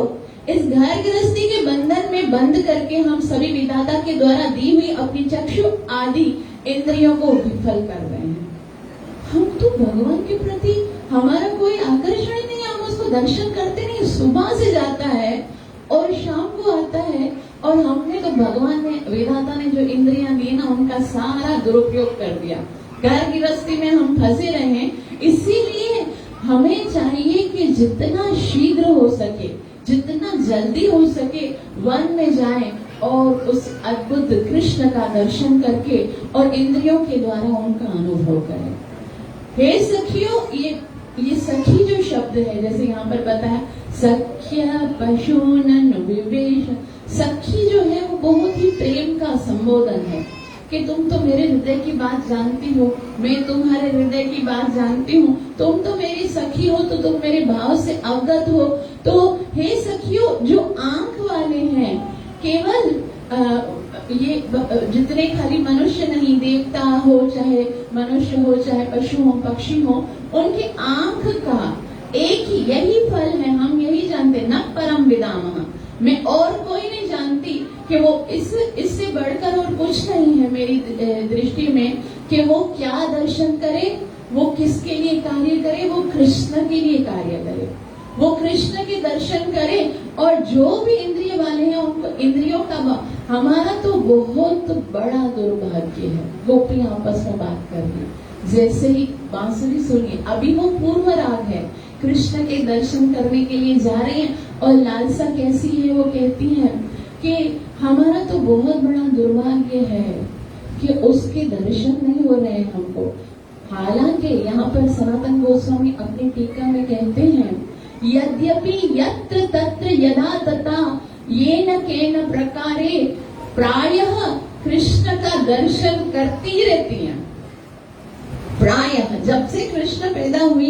इस घर गृहस्थी के बंधन में बंद करके हम सभी विधाता के द्वारा दी हुई अपनी चक्षु आदि इंद्रियों को विफल कर रहे हैं। हम तो भगवान के प्रति हमारा कोई आकर्षण नहीं है, हम उसको दर्शन करते नहीं। सुबह से जाता है और शाम को आता है और हमने तो भगवान ने, विधाता ने जो इंद्रियां दी ना, उनका सारा दुरुपयोग कर दिया। घर गृहस्थी में हम फंसे रहे। इसीलिए हमें चाहिए कि जितना शीघ्र हो सके, जितना जल्दी हो सके वन में जाएं और उस अद्भुत कृष्ण का दर्शन करके और इंद्रियों के द्वारा उनका अनुभव करें। हे सखियों, ये सखी जो शब्द है, जैसे यहाँ पर बताया, सख्या पशूनन विवेश, सखी जो है वो बहुत ही प्रेम का संबोधन है कि तुम तो मेरे हृदय की बात जानती हो, मैं तुम्हारे हृदय की बात जानती हूँ, तुम तो मेरी सखी हो, तो तुम मेरे भाव से अवगत हो। तो हे सखियों, जो आंख वाले हैं, केवल ये जितने खाली मनुष्य नहीं, देवता हो चाहे मनुष्य हो चाहे पशु हो पक्षी हो, उनकी आंख का एक ही यही फल है। हम यही जानते, न परम विदामः, मैं और कोई नहीं जानती कि वो इससे बढ़कर और कुछ नहीं है मेरी दृष्टि में, कि वो क्या दर्शन करे, वो किसके लिए कार्य करे, वो कृष्ण के लिए कार्य करे, वो कृष्ण के दर्शन करे। और जो भी इंद्रिय वाले हैं उनको इंद्रियों का, हमारा तो बहुत बड़ा दुर्भाग्य है। गोपियां आपस में बात कर रही, जैसे ही बांसुरी सुनिए, अभी वो पूर्व राग है, कृष्ण के दर्शन करने के लिए जा रही हैं और लालसा कैसी है, वो कहती है कि हमारा तो बहुत बड़ा दुर्भाग्य है कि उसके दर्शन नहीं हो रहे हमको। हालांकि यहाँ पर सनातन गोस्वामी अपनी टीका में कहते हैं, यद्यपि यत्र तत्र यदा तथा येन केन प्रकारे प्रायः कृष्ण का दर्शन करती रहती हैं। प्रायः जब से कृष्ण पैदा हुए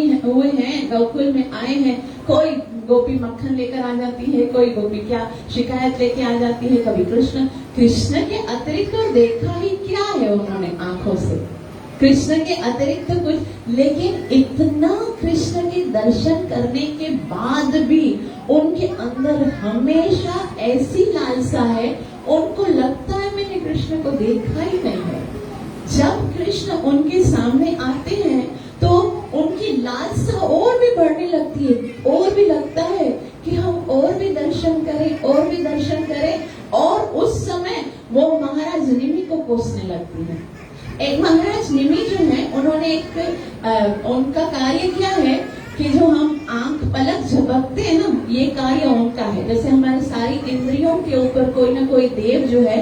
हैं, गोकुल में आए हैं, कोई गोपी मक्खन लेकर आ जाती है, कोई गोपी क्या शिकायत लेके आ जाती है, कभी कृष्ण के अतिरिक्त और देखा ही क्या है उन्होंने आंखों से, कृष्ण के अतिरिक्त तो कुछ। लेकिन इतना कृष्ण के दर्शन करने के बाद भी उनके अंदर हमेशा ऐसी लालसा है, उनको लगता है मैंने कृष्ण को देखा ही नहीं है। जब कृष्ण उनके सामने आते हैं तो उनकी लालसा और भी बढ़ने लगती है, और भी लगता है कि हम और भी दर्शन करें, और भी दर्शन करें। और उस समय वो महाराज निमि को कोसने लगती है। एक महाराज निमि जो है, उन्होंने उनका कार्य क्या है कि जो हम आंख पलक झपकते हैं ना, ये कार्य उनका है। जैसे हमारे सारी इंद्रियों के ऊपर कोई ना कोई देव जो है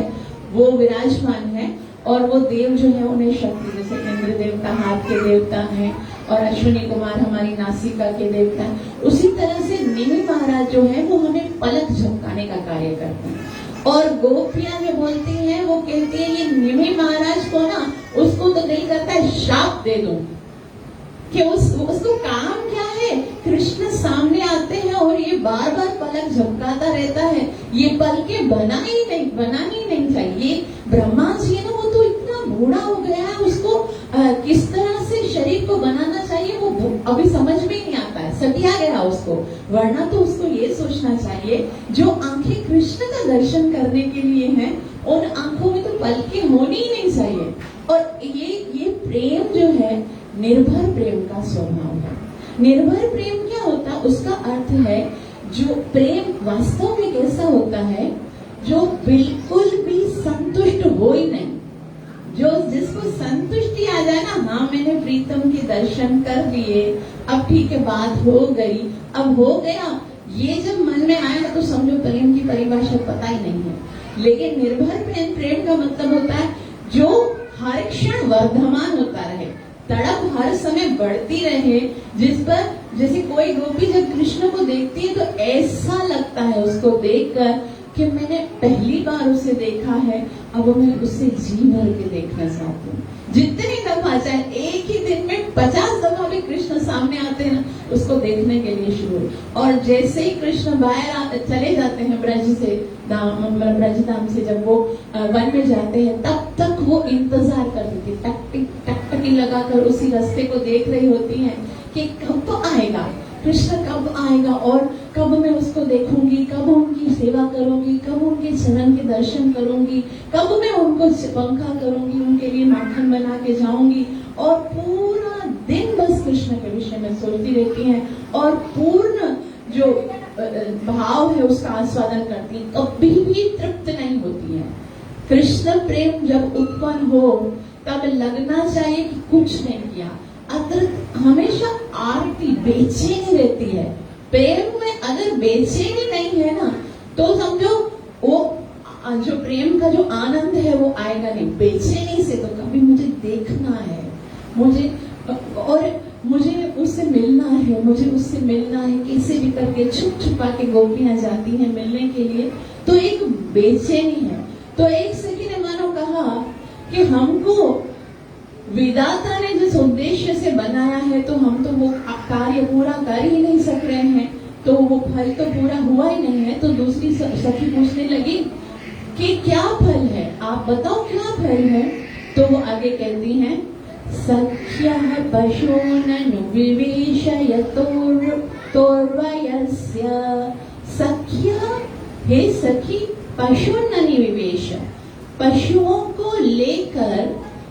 वो विराजमान है, और वो देव जो है उन्हें शक्ति, जैसे इंद्र देवता हाथ के देवता हैं और अश्विनी कुमार हमारी नासिका के देवता हैं। उसी तरह से निमि महाराज जो है वो हमें पलक झपकाने का कार्य करते हैं। और गोपियां जो बोलती हैं वो कहती है ये निमि महाराज को ना, उसको तो दिल करता है श्राप दे दूं, कि उसको काम क्या है, कृष्ण सामने आते हैं और ये बार बार पलक झपकाता रहता है, ये पलकें बनानी नहीं चाहिए। ब्रह्मा जी है ना, वो तो इतना बूढ़ा हो गया है, उसको किस तरह से शरीर को बनाना चाहिए वो अभी समझ में नहीं आता है, सटिया गया उसको। वरना तो उसको ये सोचना चाहिए, जो आंखें कृष्ण का दर्शन करने के लिए हैं, उन आंखों में तो पलकें होनी ही नहीं चाहिए। और ये प्रेम जो है निर्भर प्रेम का स्वभाव है। निर्भर प्रेम क्या होता है, उसका अर्थ है जो प्रेम वास्तव में कैसा होता है, जो बिल्कुल भी संतुष्ट हो ही नहीं, जो जिसको संतुष्टि आ जाए ना, हाँ मैंने प्रीतम के दर्शन कर लिए, अब ठीक है बात हो गई, अब हो गया, ये जब मन में आएगा तो समझो प्रेम की परिभाषा पता ही नहीं है। लेकिन निर्भर प्रेम का मतलब होता है जो हर क्षण वर्धमान होता रहे, तड़प हर समय बढ़ती रहे, जिस पर जैसे कोई गोपी जब कृष्ण को देखती है तो ऐसा लगता है उसको देखकर कि मैंने पहली बार उसे देखा है, अब मैं उससे जी भर के देखना चाहती हूँ। जितनी दफा, चाहे एक ही दिन में 50 दफा भी कृष्ण सामने आते हैं ना, उसको देखने के लिए शुरू। और जैसे ही कृष्ण बाहर चले जाते हैं ब्रज धाम से जब वो वन में जाते हैं, तब तक वो इंतजार करती थी, टकटकी लगाकर उसी रास्ते को देख रही होती है कि कब आएगा कृष्ण, कब आएगा और कब मैं उसको देखूंगी, कब उनकी सेवा करूंगी, कब उनके चरण के दर्शन करूंगी, कब मैं उनको पंखा करूंगी, उनके लिए माखन बना के जाऊंगी। और पूरा दिन बस कृष्ण के विषय में सोचती रहती हैं। और पूर्ण जो भाव है उसका आस्वादन करती है, कभी भी तृप्त नहीं होती है। कृष्ण प्रेम जब उत्पन्न हो तब लगना चाहिए कि कुछ नहीं किया, अतिरिक्त हमेशा आरती बेचैनी रहती है। प्रेम में अगर बेचैनी नहीं है ना तो समझो वो जो प्रेम का जो आनंद है वो आएगा नहीं। बेचैनी से तो कभी मुझे देखना है, मुझे उससे मिलना है, मुझे उससे मिलना है, कैसे भी करके छुप छुपा के गोपियां जाती हैं मिलने के लिए, तो एक बेचैनी है। तो एक सखी ने मानो कहा कि हमको विधाता ने जिस उद्देश्य से बनाया है तो हम तो वो कार्य पूरा कर ही नहीं सक रहे हैं, तो वो फल तो पूरा हुआ ही नहीं है। तो दूसरी सखी पूछने लगी कि क्या फल है, आप बताओ क्या फल है। तो वो आगे कहती हैं, सख्यः पशूननुविवेश यतोर्वयस्य। सख्या, हे सखी, पशूननिविवेश, पशुओं को लेकर,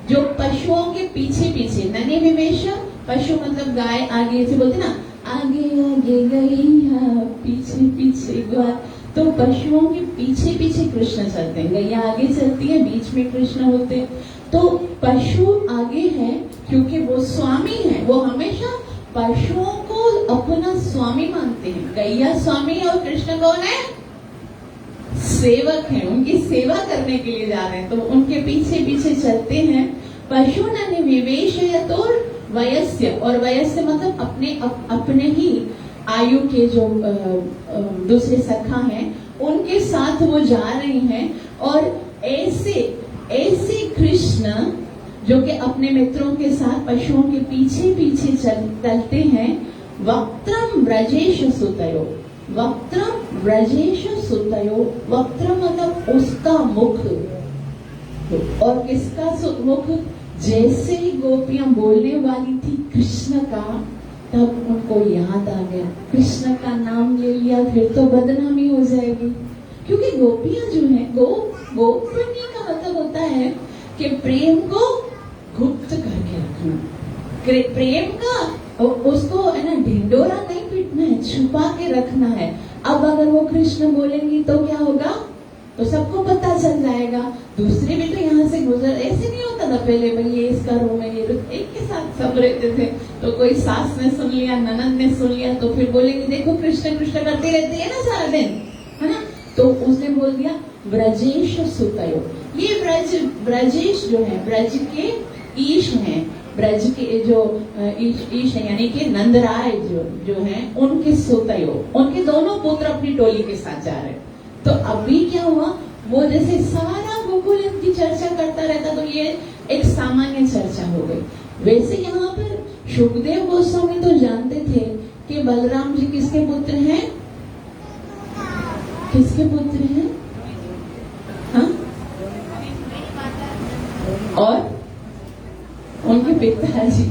जो पशुओं के पीछे पीछे, ननिविवेश पशु मतलब गाय, आगे से बोलते ना, आगे आगे गैया पीछे पीछे गाय, तो पशुओं के पीछे पीछे कृष्ण चलते हैं, गैया आगे चलती है, बीच में कृष्ण होते हैं। तो पशु आगे है क्योंकि वो स्वामी है, वो हमेशा पशुओं को अपना स्वामी मानते हैं। गैया स्वामी और कृष्ण कौन है? सेवक हैं, उनकी सेवा करने के लिए जा रहे हैं, तो उनके पीछे पीछे चलते हैं। पशु न विवेश तो वयस्य, और वयस्य मतलब अपने ही आयु के जो दूसरे सखा हैं उनके साथ वो जा रही हैं। और ऐसे कृष्ण जो कि अपने मित्रों के साथ पशुओं के पीछे पीछे चलते हैं। वक्त्रम ब्रजेश सुतयो, वक्त्रम ब्रजेश सुतयो, वक्त्र मतलब उसका मुख, और किसका मुख? जैसे ही गोपियां बोलने वाली थी कृष्ण का, तब उनको याद आ गया, कृष्ण का नाम ले लिया फिर तो बदनामी हो जाएगी। क्योंकि गोपियां जो है, गोपनी का मतलब होता है कि प्रेम को गुप्त करके रखना, प्रेम का उसको है ना ढिंडोरा नहीं पीटना है, छुपा के रखना है। अब अगर वो कृष्ण बोलेंगी तो क्या होगा? तो सबको पता चल जाएगा। दूसरे भी तो यहाँ से गुजर, ऐसे नहीं होता था पहले, भाई ये इसका रूम है, ये एक के साथ सब रहते थे। तो कोई सास ने सुन लिया, ननद ने सुन लिया, तो फिर बोलेंगे देखो कृष्ण कृष्ण करते रहते हैं ना सारा दिन, है ना। तो उसने बोल दिया ब्रजेश सुतयो। ये ब्रजेश जो है, ब्रज के ईश हैं, ब्रज के जो ईश है यानी कि नंदराय जो हैं, उनके सुतयो, उनके दोनों पुत्र अपनी टोली के साथ जा रहे हैं। तो अभी क्या हुआ, वो जैसे सारा गोकुल इनकी चर्चा करता रहता, तो ये एक सामान्य चर्चा हो गई। वैसे यहाँ पर सुखदेव गोस्वामी तो जानते थे कि बलराम जी किसके पुत्र हैं, किसके पुत्र हैं, हाँ? और उनके पिताजी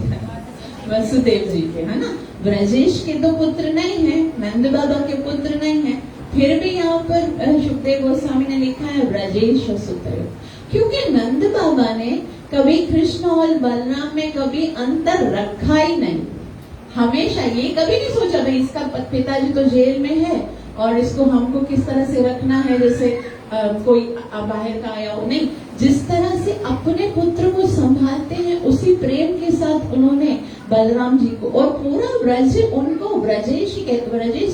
वसुदेव जी के, है ना। ब्रजेश के तो पुत्र नहीं है, नंद बाबा के पुत्र नहीं है, फिर भी यहाँ पर सुखदेव गोस्वामी ने लिखा है ब्रजेश सुतयो, क्योंकि नंद बाबा ने कभी कृष्ण और बलराम में कभी अंतर रखा ही नहीं। हमेशा ये कभी नहीं सोचा भाई इसका पिताजी तो जेल में है और इसको हमको किस तरह से रखना है, जैसे कोई बाहर का आया हो, नहीं। जिस तरह से अपने पुत्र को संभालते हैं उसी प्रेम के साथ उन्होंने बलराम जी को, और पूरा ब्रज उनको ब्रजेश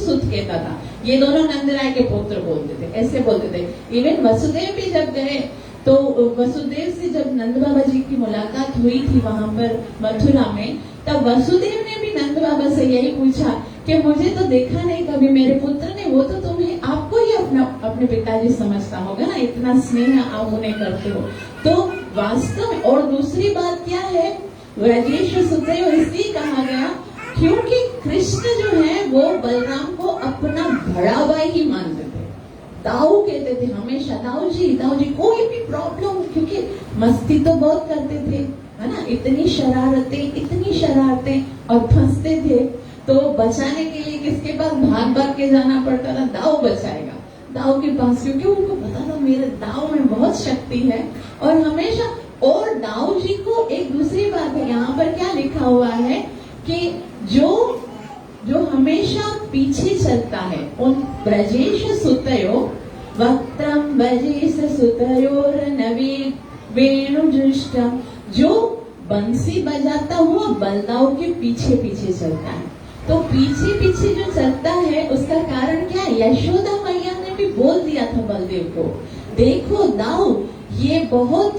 सुत कहता था। ये दोनों नंदराय के पुत्र बोलते थे, ऐसे बोलते थे। इवन वसुदेव भी जब गए तो वसुदेव से जब नंद बाबा जी की मुलाकात हुई थी वहां पर मथुरा में, तब वसुदेव ने भी नंद बाबा से यही पूछा कि मुझे तो देखा नहीं कभी मेरे पुत्र ने, वो तो तुम्हें आपको ही अपने पिताजी समझता होगा ना, इतना स्नेह आप उन्हें करते हो। तो वास्तव में, और दूसरी बात क्या है, ब्रजेश सुतयो इसलिए कहा गया क्योंकि कृष्ण जो है वो बलराम को अपना बड़ा भाई ही मानते थे। दाऊ कहते थे हमेशा, दाऊ जी कोई भी प्रॉब्लम, क्योंकि मस्ती तो बहुत करते थे, है ना, इतनी शरारतें और फंसते थे। तो बचाने के लिए किसके पास भाग के जाना पड़ता था? दाऊ बचाएगा, दाऊ के पास, क्योंकि उनको पता था मेरे दाऊ में बहुत शक्ति है। और हमेशा, और दाऊ जी को एक दूसरी बात है, यहाँ पर क्या लिखा हुआ है कि जो हमेशा पीछे चलता है, उन ब्रजेश सुतयो वक्त्रम ब्रजेश सुतयोरनवी वेणुजुष्टम, जो बंसी बजाता हुआ बलदाऊ के पीछे पीछे चलता है। तो पीछे पीछे जो चलता है उसका कारण क्या है? यशोदा मैया ने भी बोल दिया था बलदेव को, देखो दाऊ ये बहुत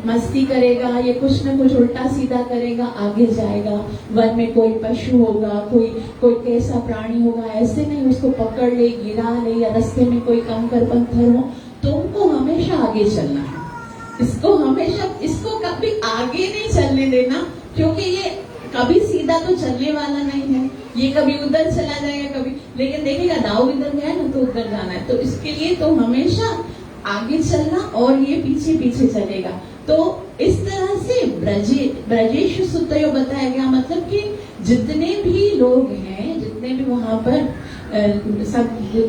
मस्ती करेगा, ये कुछ न कुछ उल्टा सीधा करेगा, आगे जाएगा, वन में कोई पशु होगा, कोई कैसा प्राणी होगा, ऐसे नहीं उसको पकड़ ले, गिरा ले, या रास्ते में कोई कंकर पत्थर हो, तुमको हमेशा आगे चलना है। इसको कभी आगे नहीं चलने देना, क्योंकि ये कभी सीधा तो चलने वाला नहीं है, ये कभी उधर चला जाएगा कभी, लेकिन देखेगा दाऊ इधर गया ना तो उधर जाना है, तो इसके लिए तो हमेशा आगे चलना और ये पीछे पीछे चलेगा। तो इस तरह से ब्रजेश सुतयो बताया गया, मतलब कि जितने भी लोग हैं, जितने भी वहां पर सब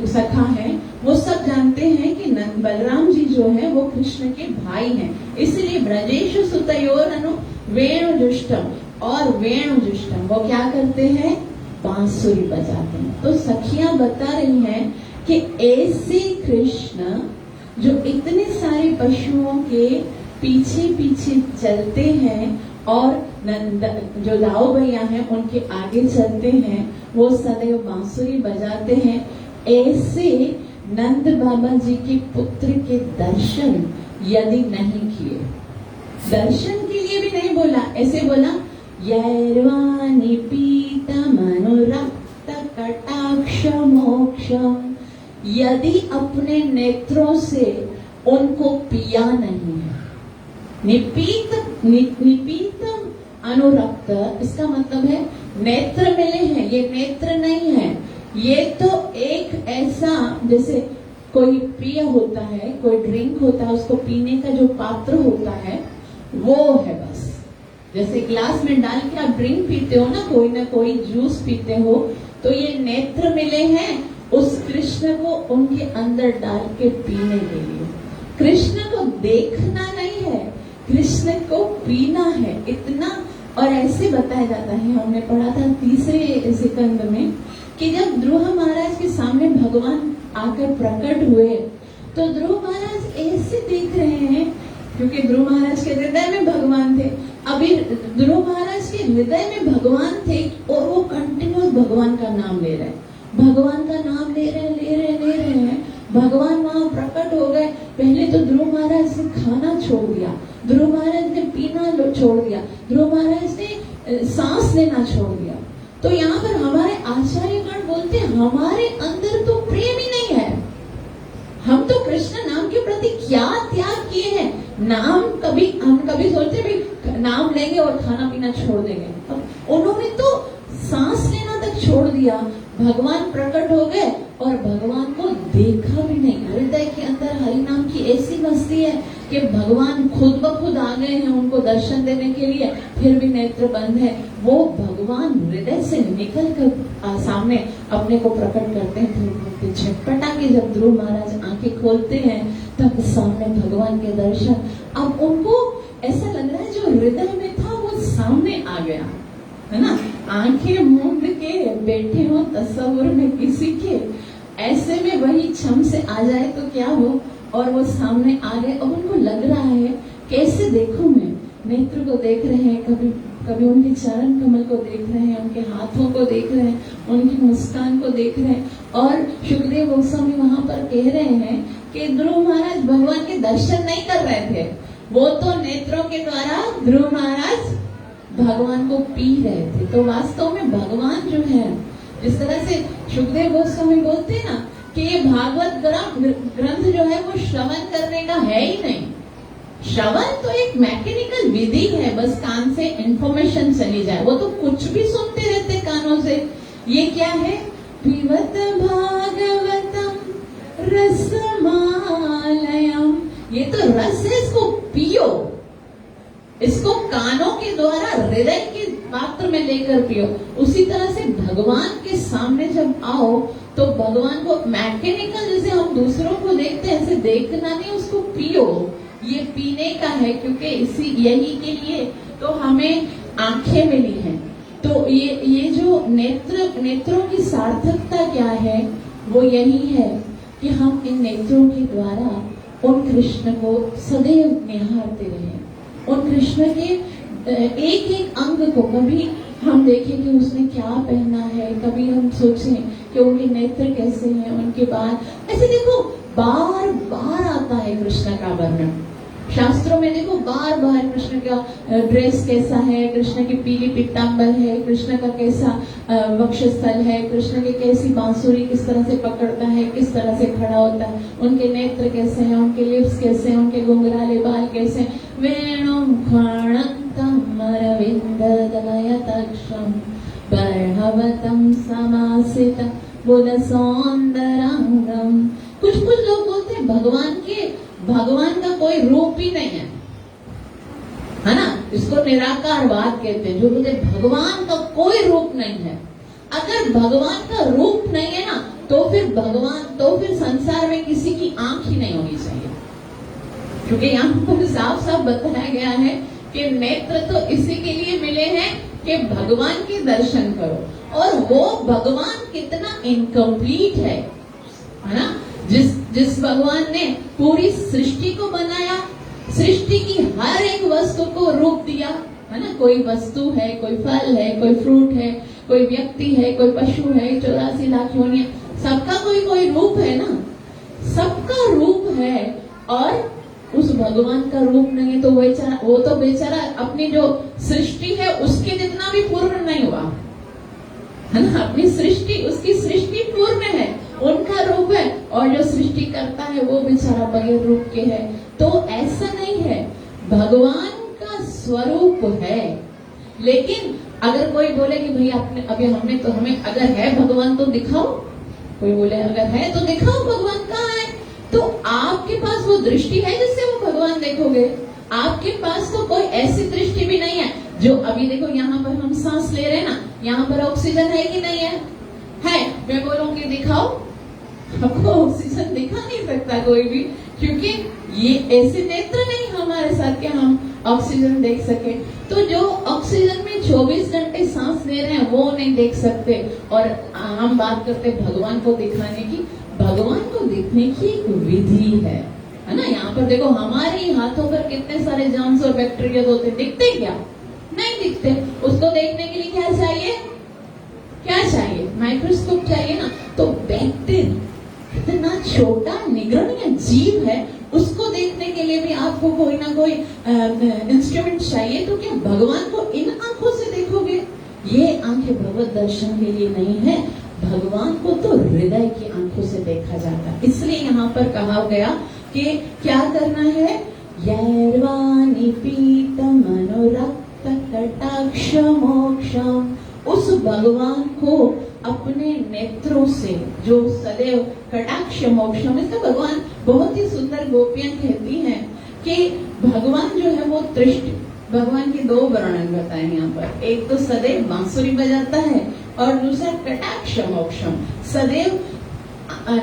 सखा है, वो सब जानते हैं कि बलराम जी जो है वो कृष्ण के भाई हैं, इसलिए ब्रजेश सुतयोरनु वेणुजुष्टम, और वेणुजुष्टम वो क्या करते हैं? बांसुरी बजाते हैं। तो सखियां बता रही हैं कि ऐसे कृष्ण जो इतने सारे पशुओं के पीछे पीछे चलते हैं और जो दाऊ भैया हैं उनके आगे चलते हैं, वो सदैव बांसुरी बजाते हैं। ऐसे नंद बाबा जी के पुत्र के दर्शन यदि नहीं किए, दर्शन के लिए भी नहीं बोला, ऐसे बोला यैर्वाणि पीतमनुरक्त कटाक्ष मोक्षम, यदि अपने नेत्रों से उनको पिया नहीं है। निपीतम अनुरक्त, इसका मतलब है नेत्र मिले हैं, ये नेत्र नहीं है, ये तो एक ऐसा जैसे कोई पेय होता है, कोई ड्रिंक होता है, उसको पीने का जो पात्र होता है वो है बस। जैसे ग्लास में डाल के आप ड्रिंक पीते हो ना कोई जूस पीते हो, तो ये नेत्र मिले हैं उस कृष्ण को उनके अंदर डाल के पीने के लिए। कृष्ण को देखना नहीं है, कृष्ण को पीना है, इतना। और ऐसे बताया जाता है, हमने पढ़ा था तीसरे सिकंद में, कि जब ध्रुव महाराज के सामने भगवान आकर प्रकट हुए, तो ध्रुव महाराज ऐसे देख रहे हैं, क्योंकि ध्रुव महाराज के हृदय में भगवान थे। अभी ध्रुव महाराज के हृदय में भगवान थे और वो कंटिन्यूस भगवान का नाम ले रहे हैं, भगवान का नाम ले रहे हैं। भगवान वहां प्रकट हो गए। पहले तो ध्रुव महाराज ने खाना छोड़ दिया, ध्रुव महाराज ने पीना छोड़ दिया, ध्रुव महाराज ने सांस लेना छोड़ दिया। तो यहाँ पर हमारे आचार्यगण बोलते हैं, हमारे अंदर तो प्रेम ही नहीं है, हम तो कृष्ण नाम के प्रति क्या त्याग किए हैं। नाम हम कभी सोचते भी नाम लेंगे और खाना पीना छोड़ देंगे, उन्होंने तो सांस लेना तक छोड़ दिया। भगवान प्रकट हो गए और भगवान को देखा भी नहीं। हृदय के अंदर हरि नाम की ऐसी मस्ती है कि भगवान खुद ब खुद आ गए हैं उनको दर्शन देने के लिए, फिर भी नेत्र बंद है। वो भगवान हृदय से निकल कर सामने अपने को प्रकट करते हैं। फिर झटपटा के जब ध्रुव महाराज आंखें खोलते हैं तब सामने भगवान के दर्शन। अब उनको ऐसा लग रहा है जो हृदय में था वो सामने आ गया है ना। आंखें मूंद के बैठे हो तस्वुर में किसी के, ऐसे में वही छम से आ जाए तो क्या हो, और वो सामने आ गए। और उनको लग रहा है कैसे देखूं मैं, नेत्र को देख रहे हैं, कभी उनके चरण कमल को देख रहे हैं, उनके हाथों को देख रहे हैं, उनकी मुस्कान को देख रहे हैं। और सुखदेव गोस्वामी वहां पर कह रहे हैं कि ध्रुव महाराज भगवान के दर्शन नहीं कर रहे थे, वो तो नेत्रों के द्वारा ध्रुव महाराज भगवान को पी रहे थे। तो वास्तव में भगवान जो है, जिस तरह से सुखदेव गोस्वामी बोलते हैं ना कि ये भागवत ग्रंथ जो है वो श्रवण करने का है ही नहीं। श्रवण तो एक मैकेनिकल विधि है, बस कान से इंफॉर्मेशन चली जाए, वो तो कुछ भी सुनते रहते कानों से। ये क्या है? पिबत भागवतम रसमालयम, ये तो रस है, इसको पियो, इसको कानों के द्वारा हृदय के पात्र में लेकर पियो। उसी तरह से भगवान के सामने जब आओ तो भगवान को मैकेनिकल जैसे हम दूसरों को देखते हैं ऐसे देखना नहीं, उसको पियो। ये पीने का है, क्योंकि यही के लिए तो हमें आंखें मिली हैं, तो ये जो नेत्रों की सार्थकता क्या है, वो यही है कि हम इन नेत्रों के द्वारा उन कृष्ण को सदैव निहारते रहे। उन कृष्ण के एक एक अंग को कभी हम देखें कि उसने क्या पहना है, कभी हम सोचें कि उनके नेत्र कैसे हैं, उनके बाल ऐसे देखो बार बार आता है कृष्ण का वर्णन शास्त्रों में। देखो बार बार कृष्ण का ड्रेस कैसा है, कृष्ण की पीली पीतांबर है, कृष्ण का कैसा वक्षस्थल है, कृष्ण की कैसी बांसुरी किस तरह से पकड़ता है, किस तरह से खड़ा होता है, उनके नेत्र कैसे हैं, उनके लिप्स कैसे हैं, उनके घुंघराले बाल कैसे हैं। वेणुं खणन्तं अरविन्ददलयतक्षं बर्हवतं समासितं बुधसौन्दरांगं। कुछ लोग बोलते हैं भगवान का कोई रूप ही नहीं है ना, इसको निराकारवाद कहते हैं, जो बोलते भगवान का कोई रूप नहीं है। अगर भगवान का रूप नहीं है ना, तो फिर संसार में किसी की आंख ही नहीं होनी चाहिए, क्योंकि यहाँ पर साफ साफ बताया गया है कि नेत्र तो इसी के लिए मिले हैं कि भगवान के दर्शन करो। और वो भगवान कितना इनकम्प्लीट है ना, जिस भगवान ने पूरी सृष्टि को बनाया, सृष्टि की हर एक वस्तु को रूप दिया है ना। कोई वस्तु है, कोई फल है, कोई फ्रूट है, कोई व्यक्ति है, कोई पशु है, 84 लाख योनियां, सबका कोई रूप है ना, सबका रूप है। और उस भगवान का रूप नहीं है तो वो तो बेचारा अपनी जो सृष्टि है उसके जितना भी पूर्ण नहीं हुआ है ना। अपनी सृष्टि, उसकी सृष्टि पूर्ण है, उनका रूप है, और जो सृष्टि करता है वो बेचारा बगैर रूप के है। तो ऐसा नहीं है, भगवान का स्वरूप है। लेकिन अगर कोई बोले कि भाई आपने अभी हमें अगर है भगवान तो दिखाओ, कोई बोले अगर है तो दिखाओ भगवान कहाँ है, तो आपके पास वो दृष्टि है जिससे वो भगवान देखोगे? आपके पास तो कोई ऐसी दृष्टि भी नहीं है जो अभी देखो यहाँ पर हम सांस ले रहे हैं ना, यहाँ पर ऑक्सीजन है कि नहीं है? है। मैं बोलूंगी दिखाओ, आपको ऑक्सीजन दिखा नहीं सकता कोई भी, क्योंकि ये ऐसे नेत्र नहीं हमारे साथ कि हम ऑक्सीजन देख सके। तो जो ऑक्सीजन में 24 घंटे सांस ले रहे हैं वो नहीं देख सकते। और हम बात करते भगवान को दिखाने की, भगवान को देखने की एक विधि है ना। यहाँ पर देखो हमारे हाथों पर कितने सारे जर्म्स और बैक्टीरिया होते, दिखते क्या? नहीं दिखते। उसको देखने के लिए क्या चाहिए? माइक्रोस्कोप चाहिए ना। तो बैक्टीरिया इतना छोटा निगरणीय जीव है, उसको देखने के लिए भी आपको कोई ना कोई इंस्ट्रूमेंट चाहिए। तो क्या भगवान को इन आंखों से देखोगे? ये आंखें भगवत दर्शन के लिए नहीं है, भगवान को तो हृदय की आंखों से देखा जाता है। इसलिए यहाँ पर कहा गया कि क्या करना है? यैर्वाणि पीतम अनुरक्त कटाक्ष मोक्षम। उस भगवान को अपने नेत्रों से, जो सदैव कटाक्ष मोक्षम, इसका भगवान बहुत ही सुंदर गोपियां कहती हैं कि भगवान जो है वो दृष्टि, भगवान के 2 वर्णन बताए यहाँ पर। एक तो सदैव बांसुरी बजाता है और दूसरा कटाक्ष मोक्षम, सदैव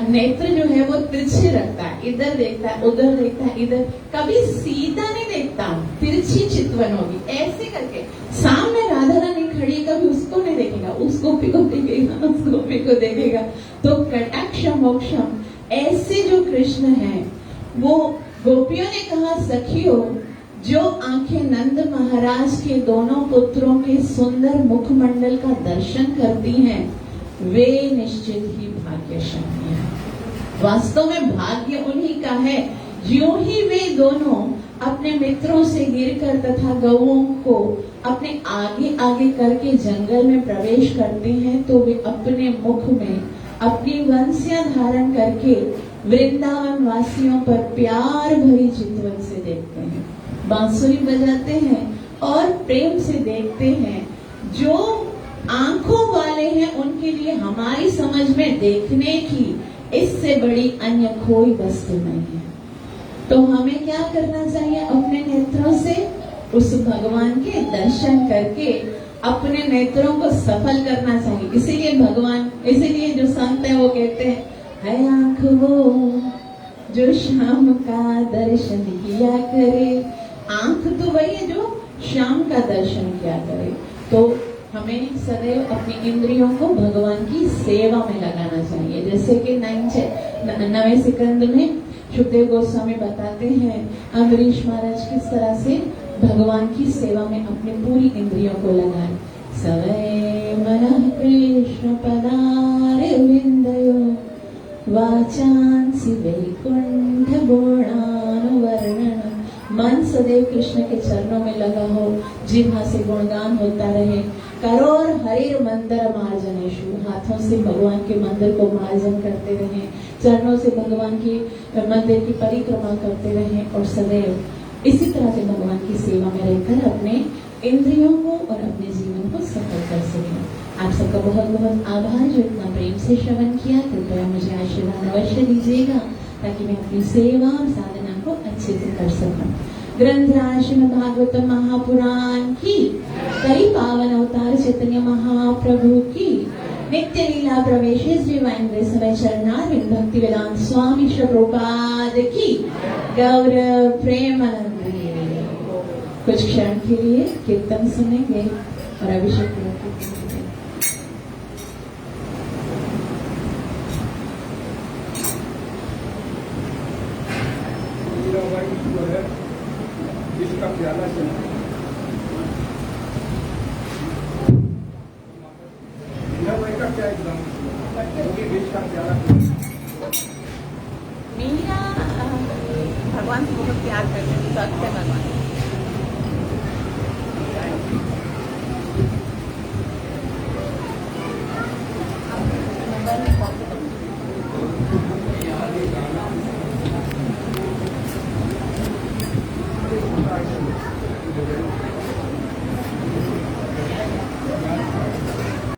नेत्र जो है वो तिरछे रखता है, इधर देखता है, उधर देखता है, इधर कभी सीधा नहीं देखता, तिरछी चितवन होगी ऐसे करके। सामने राधा रानी खड़ी, कभी उसको नहीं देखेगा, उस गोपी को देखेगा, उस गोपी को देखेगा। तो कटाक्ष मोक्षम ऐसे जो कृष्ण है, वो गोपियों ने कहा सखियों, जो आंखें नंद महाराज के दोनों पुत्रों के सुंदर मुखमंडल का दर्शन करती हैं, वे निश्चित ही भाग्यशाली हैं। वास्तव में भाग्य उन्हीं का है। ज्यों ही वे दोनों अपने मित्रों से गिरकर तथा गौओं को अपने आगे आगे करके जंगल में प्रवेश करते हैं, तो वे अपने मुख में अपनी वंशियां धारण करके वृंदावन वासियों पर प्यार भरी चितवन से देखते हैं, बांसुरी बजाते हैं और प्रेम से देखते हैं। जो आंखों वाले हैं उनके लिए हमारी समझ में देखने की इससे बड़ी अन्य कोई वस्तु नहीं है। तो हमें क्या करना चाहिए? अपने नेत्रों से उस भगवान के दर्शन करके अपने नेत्रों को सफल करना चाहिए। इसीलिए जो संत है वो कहते हैं, है आंख वो जो शाम का दर्शन किया करे। आंख तो वही है जो शाम का दर्शन किया करे। तो हमें सदैव अपनी इंद्रियों को भगवान की सेवा में लगाना चाहिए। जैसे कि 9वें सिकंद में सुखदेव गोस्वामी बताते हैं अम्बरीश महाराज किस तरह से भगवान की सेवा में अपनी पूरी इंद्रियों को लगाए। सवै मनः कृष्ण पदारे विंदयो वाचांसि वैकुंठ गुणानुवर्णन। मन सदैव कृष्ण के चरणों में लगा हो, जिह्वा से गुणगान होता रहे। करोड़ हरिर मंदिर मार्जनेशु, हाथों से भगवान के मंदिर को मार्जन करते रहे, चरणों से भगवान की मंदिर की परिक्रमा करते रहे और सदैव इसी तरह से भगवान की सेवा में रहकर अपने इंद्रियों को और अपने जीवन को सफल कर सकें। आप सबका बहुत बहुत आभार जो इतना प्रेम से श्रवण किया। कृपया मुझे आशीर्वाद अवश्य दीजिएगा ताकि मैं अपनी सेवा और साधना को अच्छे से कर सकूं। ग्रंथराज श्रीमद् भागवतम महापुराण की, कई पावन अवतार चैतन्य महाप्रभु की, नित्य लीला प्रवेश डिवाइन ग्रेस समय चरणारविंद भक्ति वेदांत स्वामी श्री प्रभुपाद की, गौरव प्रेमानंद। कुछ क्षण के लिए कीर्तन सुनेंगे और अभिषेक करेंगे। इसका प्याला चला का क्या एग्जाम बीच का प्याला मीरा भगवान को बहुत प्यार करते हैं, सत्य भगवान